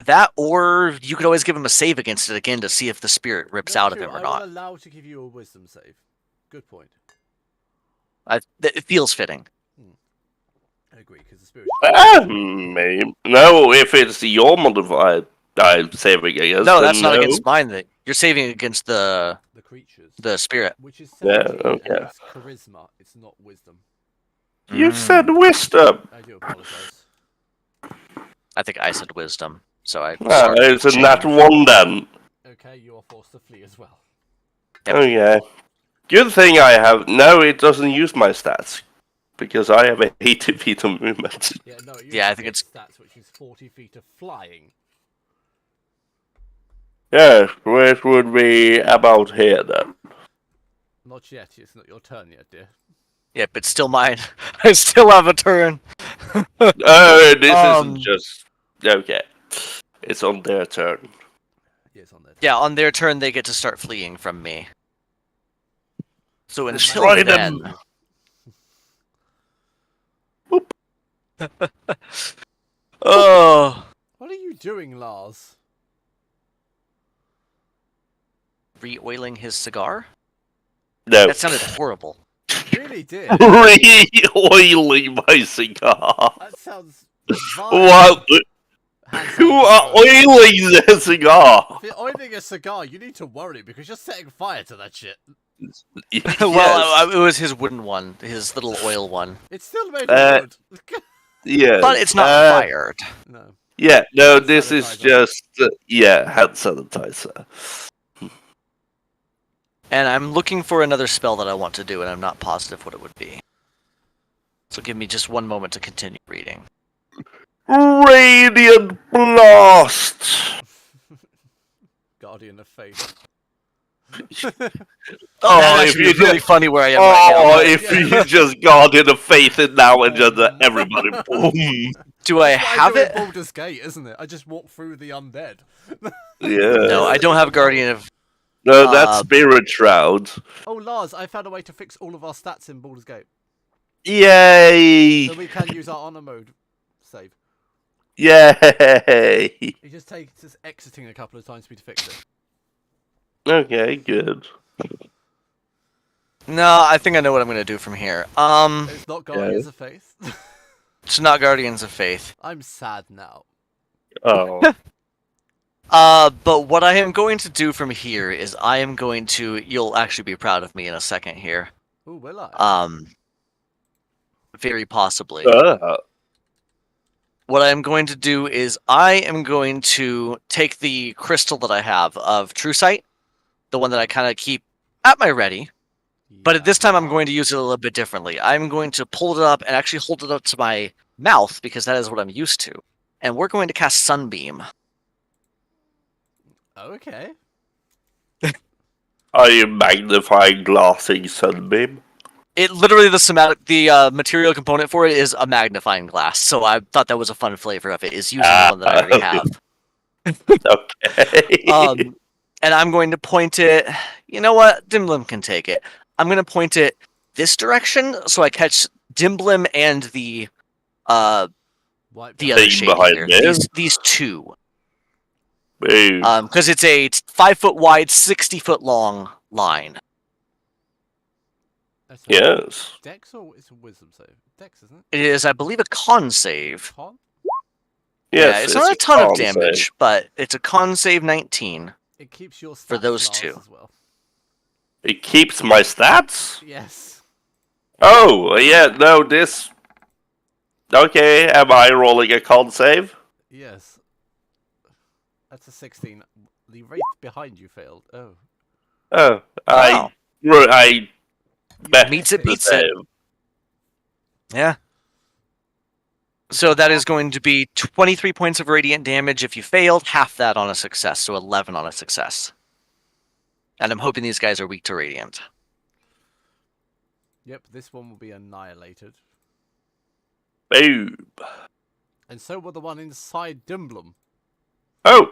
That, or you could always give him a save against it again to see if the spirit rips That's out of true. him or I not. will allow to give you a wisdom save. Good point. It feels fitting. I agree, because the spirit. No, if it's your modifier I'm saving against. No, that's not no. against mine. That you're saving against the creatures. spirit. Which is Yeah, 17, and okay. it's charisma. It's not wisdom. You said wisdom. I do apologize. I think I said wisdom, so I. It's a nat 1 then. Okay, you are forced to flee as well. Yep. Oh yeah. Good thing I have. No, it doesn't use my stats. Because I have 80 feet of movement. Yeah, no. Yeah, I think it's stats, which is 40 feet of flying. Yeah, which would be about here then. Not yet. It's not your turn yet, dear. Yep, it's still mine. I still have a turn. Oh, this isn't just... Okay. It's on their turn. Yeah, it's on there. Yeah, on their turn, they get to start fleeing from me. So until Destroy then... them! Oh! What are you doing, Lars? Re-oiling his cigar? No. That sounded horrible. Really did. Re-oiling my cigar. That sounds. What? You are oiling the cigar! If you're oiling a cigar, you need to worry because you're setting fire to that shit. Yes. Well, it was his wooden one, his little oil one. It's still made of wood. Yes. But it's not fired. No. Yeah, no, Hand this is sanitizer. just, hand sanitizer. And I'm looking for another spell that I want to do, and I'm not positive what it would be. So give me just one moment to continue reading. Radiant Blast! Guardian of Faith. Oh, That'd if actually you be really just, funny where I am right now. if you just Guardian of Faith it now and just everybody, boom. Do I That's what have do in it? Baldur's Gate, isn't it? I just walk through the undead. Yeah. No, I don't have Guardian of... No, that's Spirit Shroud. Oh, Lars, I found a way to fix all of our stats in Baldur's Gate. Yay! So we can use our honor mode save. Yay! It just takes us exiting a couple of times for me to fix it. Okay, good. No, I think I know what I'm going to do from here. It's not Guardians of Faith. It's not Guardians of Faith. I'm sad now. Oh. But what I am going to do from here is I am going to... You'll actually be proud of me in a second here. Ooh, will I? Very possibly. Uh, What I am going to do is I am going to take the crystal that I have of True Sight, the one that I kind of keep at my ready, but at this time I'm going to use it a little bit differently. I'm going to pull it up and actually hold it up to my mouth because that is what I'm used to. And we're going to cast Sunbeam. Okay. are you magnifying glassing Sunbeam? It literally the material component for it is a magnifying glass, so I thought that was a fun flavor of it. Is using the one that I already have. Okay. And I'm going to point it. You know what? Dimblim can take it. I'm going to point it this direction so I catch Dimblim and the other Thing shade behind here. there. These two. Boom. Because it's a 5-foot wide, 60-foot long line. That's a Yes. Dex or it's a wisdom save? Dex, isn't it? It is, I believe, a con save. Con? Yes, Yeah, it's not a ton of con damage, save. but it's a con save 19. It keeps your stats For those Lars, two. as well. It keeps my stats? Yes. Oh, yeah, no, this... Okay, am I rolling a con save? Yes. That's a 16. The wraith behind you failed. Oh. Oh, Wow. I bet Meets it, the beats it. save. Yeah. So that is going to be 23 points of radiant damage if you failed, half that on a success, so 11 on a success. And I'm hoping these guys are weak to radiant. Yep, this one will be annihilated. Boom. And so will the one inside Dimblum. Oh,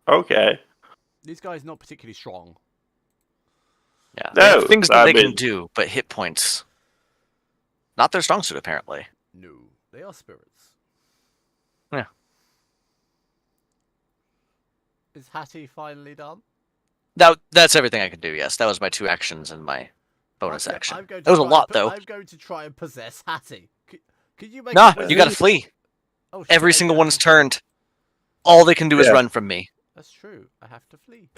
okay. These guys not particularly strong. Yeah, No, they have things that I they can mean- do, but hit points. Not their strong suit, apparently. No, they are spirits. Yeah. Is Hattie finally done? That's everything I can do, yes. That was my 2 actions and my bonus Okay, action. I'm going to That was a try lot, and though. I'm going to try and possess Hattie. Could you make Nah, a you gotta flee. Oh, shit, Every I single have one's to- turned. All they can do is Yeah. run from me. That's true. I have to flee.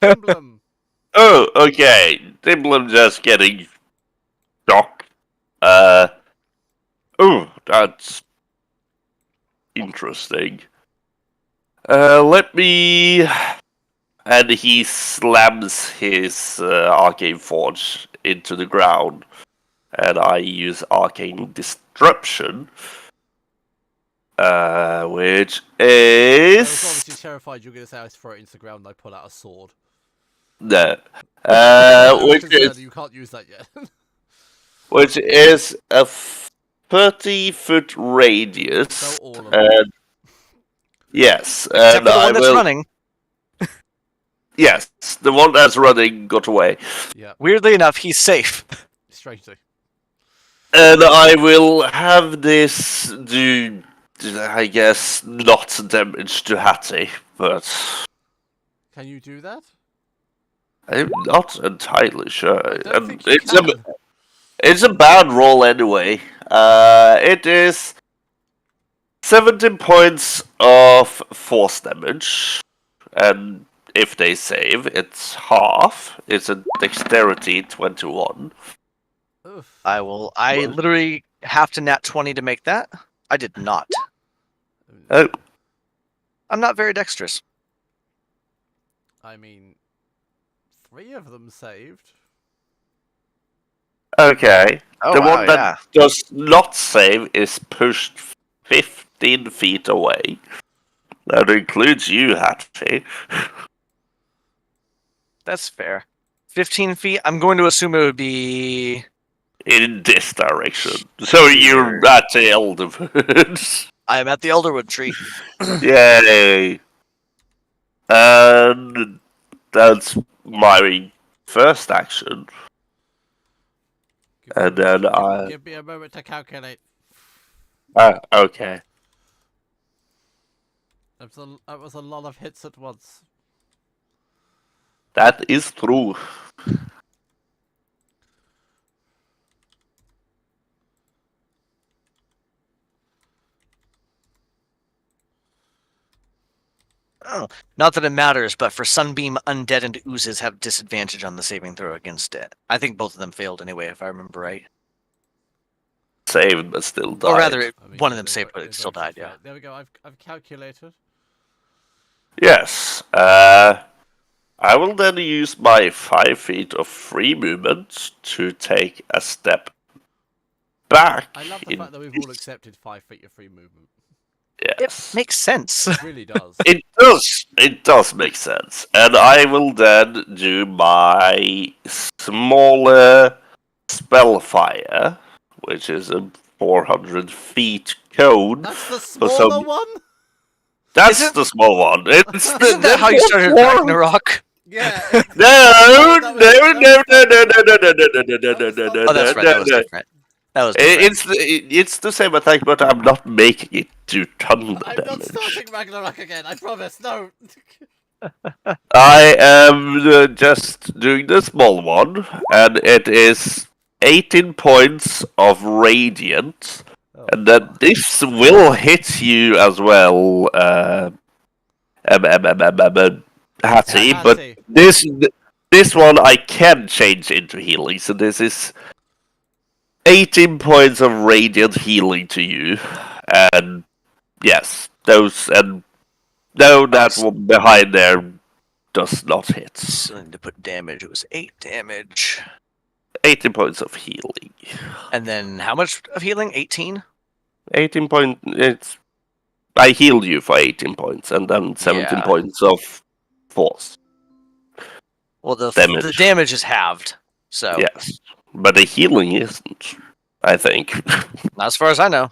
Dimblum. Oh, okay. Dimblem just getting shocked. Oh, that's interesting. Let me... And he slams his Arcane Forge into the ground. And I use Arcane Disruption. Which I was is... obviously terrified you were going to say I throw it into the ground and I pull out a sword. No. I was Which concerned is... that you can't use that yet. Which is a 30-foot radius. So all of them. Yes, Except and for the I one that's will. running. Yes, the one that's running got away, Yeah, Weirdly enough, he's safe. strangely. and I will have this do, I guess, not damage to Hattie, but Can you do that? I'm not entirely sure. I don't And think you can. it's a bad roll anyway. It is 17 points of force damage, and if they save, it's half. It's a dexterity 21. Oof. I What? literally have to nat 20 to make that. I did not. Oh, I'm not very dexterous. I mean, 3 of them saved. okay. Oh, The wow, one that yeah. does not save is pushed 15 feet away. That includes you, Hattie. That's fair. 15 feet. I'm going to assume it would be In this direction. So you're here. at the Elderwoods. I am at the Elderwood tree. Yay. And that's my first action. And then Give me a moment to calculate. okay. That was a lot of hits at once. That is true. Oh, not that it matters, but for Sunbeam, Undead, and Oozes have disadvantage on the saving throw against it. I think both of them failed anyway, if I remember right. Saved but still died. Or rather, I mean, one yeah, of them they saved, but they it still both died, failed. yeah. There we go. I've calculated. Yes. I will then use my 5 feet of free movement to take a step back. I love the fact that we've all accepted 5 feet of free movement. Yes. It makes sense. It really does. It does. It does make sense. And I will then do my smaller spellfire, which is a 400 feet cone. That's the for smaller some- one? That's Isn't- the small one. It's the, Isn't that how you started Ragnarok? Yeah. No, no, that no, was no, no, no, Thunder. no, no, no, no, no, no, no, no, Oh, that's right. That was no. different. That was different. It's the same attack, but I'm not making it do thunder I'm not damage. starting Ragnarok again, I promise, no! I am just doing the small one, and it is 18 points of radiant, and then this will hit you as well, Hattie, but Hattie. this one I can change into healing, so this is 18 points of radiant healing to you, and yes, those, and no, that one behind there does not hit. So to put damage, it was 8 damage. 18 points of healing. And then how much of healing? 18? 18 points, I healed you for 18 points, and then 17 Yeah. points of force. Well, the Damage. damage is halved. So, Yes, but the healing isn't, I think. not as far as I know.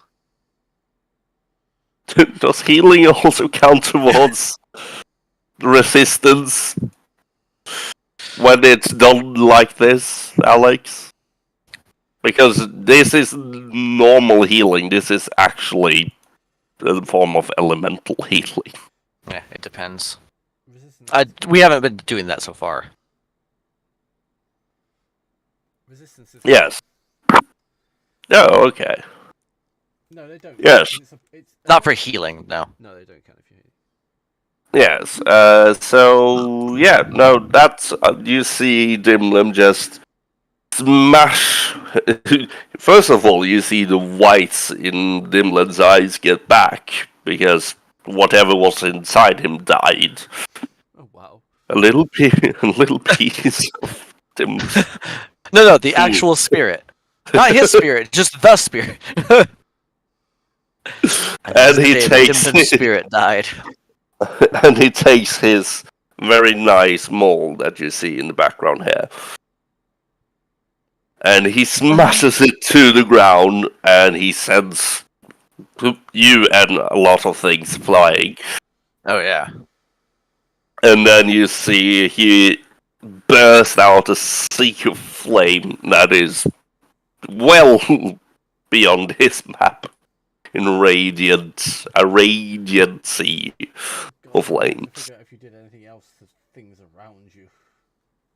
Does healing also count towards resistance when it's done like this, Alex? Because this is normal healing. This is actually a form of elemental healing. Yeah, it depends. Resistance, We haven't been doing that so far. resistance is... Yes. Oh, okay. No, they don't. Yes. It's Not for healing, no. No, they don't count if you... Yes. So yeah, no, that's you see Dimlim just smash. First of all, you see the whites in Dimlim's eyes get back because whatever was inside him died. Oh, wow. A little piece of Dimlim's. No, the actual spirit. Not his spirit, just the spirit. And he takes Dimlim's spirit died. and he takes his very nice mold that you see in the background here. And he smashes it to the ground, and he sends you and a lot of things flying. Oh, yeah. And then you see he burst out a sea of flame that is well beyond his map. In a radiant sea of flames. I forget if you did anything else to things around you.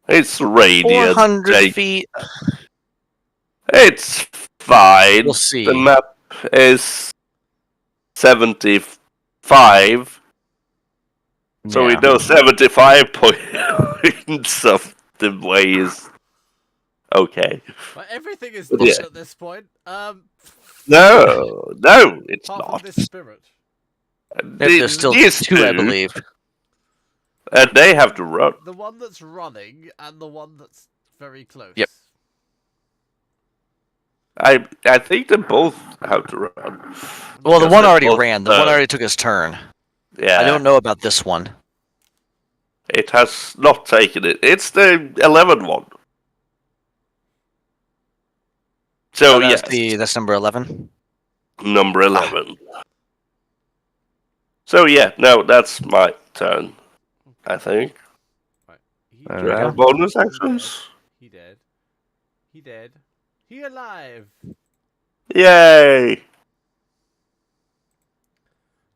It's radiant. 400 feet. It's fine. We'll see. The map is 75. So we Yeah. know 75 points of the way is okay. But everything is But not yeah. at this point. No, it's Apart from not. this spirit. There's still These two, I two, believe. and they have to run. The one that's running and the one that's very close. Yep. I think they both have to run. Well, the Because one they're already both, ran. The one already took his turn. Yeah, I don't know about this one. it has not taken it. It's the 11 one. So Oh, that's yes, that's number 11. number 11. So yeah, no, that's my turn. I think. Right. He There Do we I go. have bonus actions? He dead. He dead. He alive. Yay!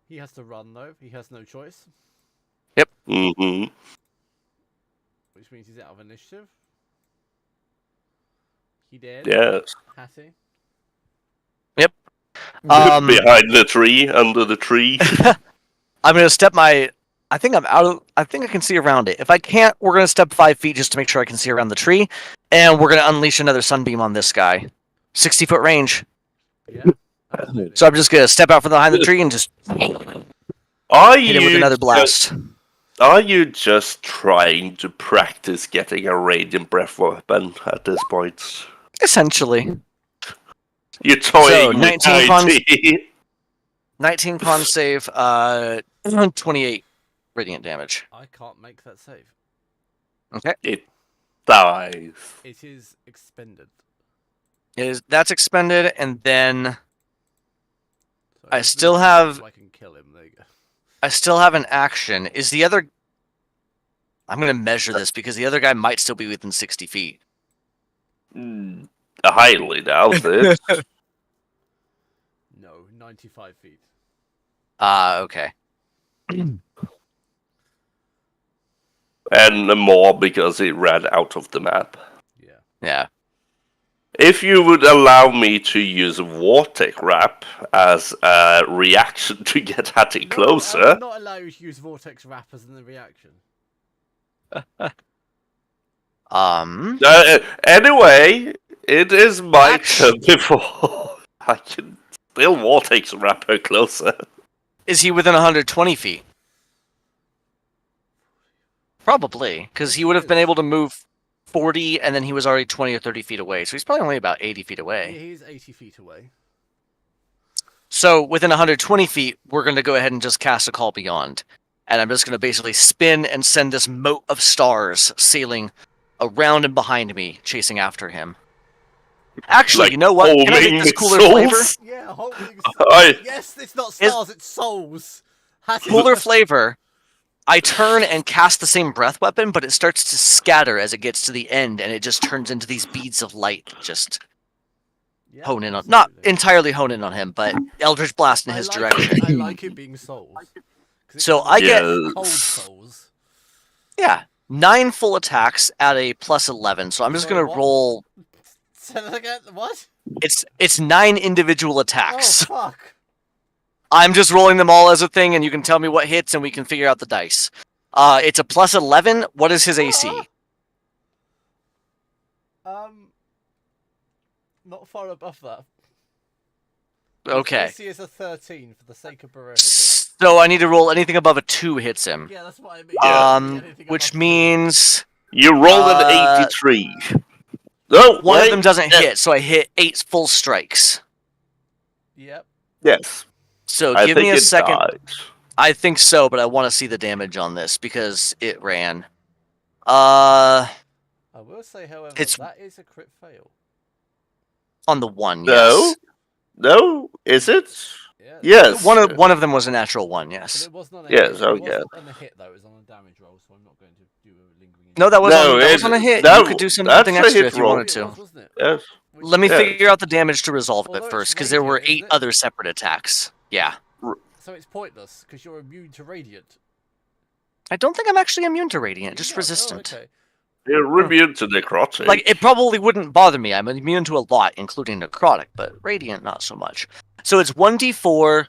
He has to run though. He has no choice. Mm-hmm. Which means he's out of initiative. He dead. Yes. Hattie. Behind the tree, under the tree. I'm gonna step my. I think I'm out of. I think I can see around it. If I can't, we're gonna step 5 feet just to make sure I can see around the tree, and we're gonna unleash another sunbeam on this guy. 60-foot range. Yeah. Absolutely. So I'm just gonna step out from behind the tree and just Are hit him with you another blast. Are you just trying to practice getting a radiant breath weapon at this point? Essentially, You're toying with 19 cons- IT. 19 con save, 28 radiant damage. I can't make that save. Okay, It dies. It is expended. that's expended, and then So I it's still literally have- so I can kill him. There you go. I still have an action. Is the other? I'm gonna measure this because the other guy might still be within 60 feet. I highly doubt it. No, 95 feet. Okay. And more because it ran out of the map. Yeah. Yeah. If you would allow me to use Vortex Wrap as a reaction to get Hattie No, I closer, will not allow you to use Vortex Wrap as a reaction. Anyway, it is my Action. turn before I can still Vortex Wrap her closer. Is he within 120 feet? Probably, because he would have been able to move 40, and then he was already 20 or 30 feet away. So he's probably only about 80 feet Yeah, away. he's 80 feet away. So within 120 feet, we're going to go ahead and just cast a Call Beyond. And I'm just going to basically spin and send this mote of stars sailing around and behind me, chasing after him. Actually, Like you know what? Can I holding make this its cooler souls? flavor? Yeah, holding. Yes, it's not Is- stars, it's souls. Hattie- Cooler flavor. I turn and cast the same breath weapon, but it starts to scatter as it gets to the end, and it just turns into these beads of light that just Yeah, hone in on. Not absolutely. entirely hone in on him, but Eldritch Blast in his direction. I like it being souls. 'Cause it So covers I get- cold Yes. souls. Yeah. 9 full attacks at a plus 11. So I'm just Sorry, going to what? roll. Say that again. What? It's 9 individual Oh attacks. fuck! I'm just rolling them all as a thing, and you can tell me what hits, and we can figure out the dice. It's a plus 11. What is his AC? Not far above that. Okay. AC is a 13 for the sake of brevity. So I need to roll anything above a 2 hits him. Yeah, that's what I mean. Anything Which above means You rolled an 83. No, one wait. of them doesn't hit, so I hit 8 full strikes. Yep. Yes. So I give think me a it second. dies. I think so, but I want to see the damage on this because it ran. On I will say, however, It's- that is a crit fail. the 1, No. yes. No, is it? Yeah. Yes. One of them was a natural 1, But yes. it was not a Yes, hit. oh, It yeah. wasn't on a hit though. It was on a damage roll, so I'm not going to do a lingering. No, that was No, on, that was it- on a hit. no, You could do that's something a extra hit if you roll. wanted to. wasn't it? Yes. Which- Let me Yeah. figure out the damage to resolve Although it it's first, because there were radiant, 8 isn't it? other separate attacks. Yeah. So it's pointless because you're immune to radiant. I don't think I'm actually immune to radiant, You're just not? resistant. Oh, okay. You're immune to necrotic. Like, it probably wouldn't bother me. I'm immune to a lot, including necrotic, but radiant, not so much. So it's 1d4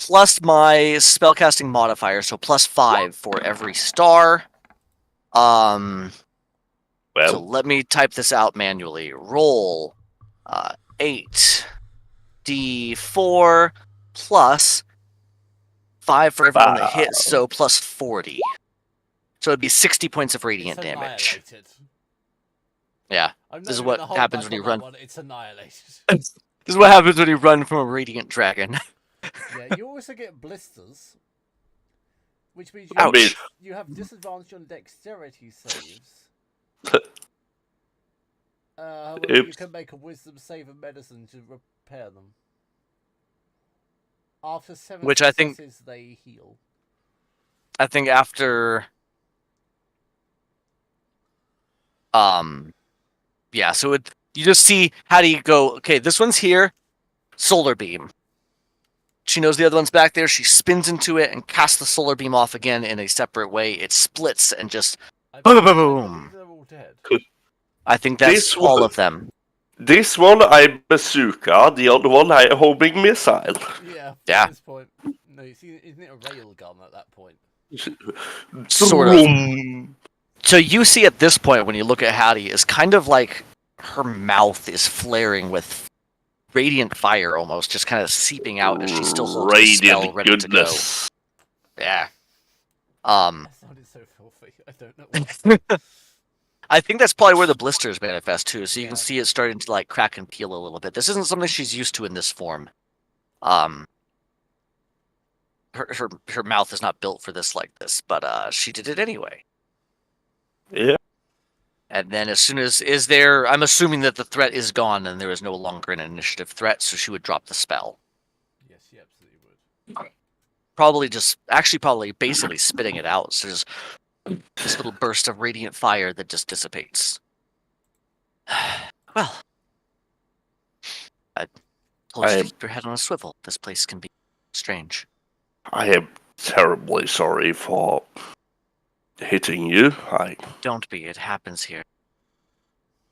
plus my spellcasting modifier, so +5 for every star. So Well, let me type this out manually. Roll 8d4 plus 5 for everyone that hits, so plus 40. So it'd be 60 points of radiant It's damage. annihilated. Yeah, I'm this is not what gonna hold happens back when you on that run. one. It's annihilated. This is what happens when you run from a radiant dragon. Yeah, you also get blisters, which means I mean, you have disadvantage on dexterity saves. However, you Oops. can make a wisdom save and medicine to repair them. After 7 Which I think- successes, they heal. I think after yeah, so you just see how do you go, okay, this one's here, solar beam. She knows the other one's back there, she spins into it and casts the solar beam off again in a separate way. It splits and just boom. I believe they're all dead. I think that's This all one- of them. this one I bazooka, the other one I homing missile. Yeah. Yeah. At this point, no. You see, isn't it a rail gun at that point? Sort of. Vroom. So you see at this point when you look at Hattie is kind of like her mouth is flaring with radiant fire almost, just kind of seeping out as she still holds the spell Radiant ready goodness. to go. Yeah. That sounded so filthy. I don't know why. I think that's probably where the blisters manifest too. So you can Yeah. see it starting to like crack and peel a little bit. This isn't something she's used to in this form. Her mouth is not built for this like this, but she did it anyway. Yeah. And then as soon as I'm assuming that the threat is gone and there is no longer an initiative threat, so she would drop the spell. Yes, she absolutely would. Probably basically spitting it out. So just this little burst of radiant fire that just dissipates. Well, I told you to keep your head on a swivel. This place can be strange. I am terribly sorry for hitting you. I Don't be. It happens here.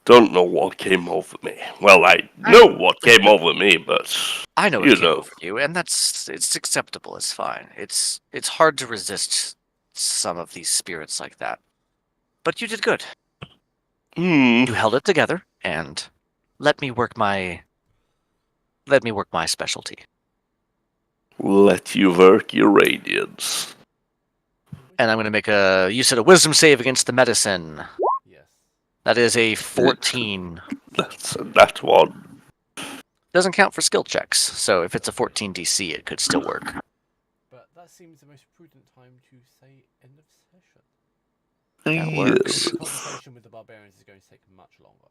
don't know what came over me. Well, I know what came over me, but I know You it came know. over you, and it's acceptable. It's fine. It's hard to resist some of these spirits like that. But you did good. hmm, You held it together, and let me work my specialty. let you work your radiance. And I'm going to make you said a wisdom save against the medicine. Yes. That is a 14. That's that one. Doesn't count for skill checks, so if it's a 14 DC, it could still work. But that seems the most prudent time to say end of session. That works. The conversation with the barbarians is going to take much longer.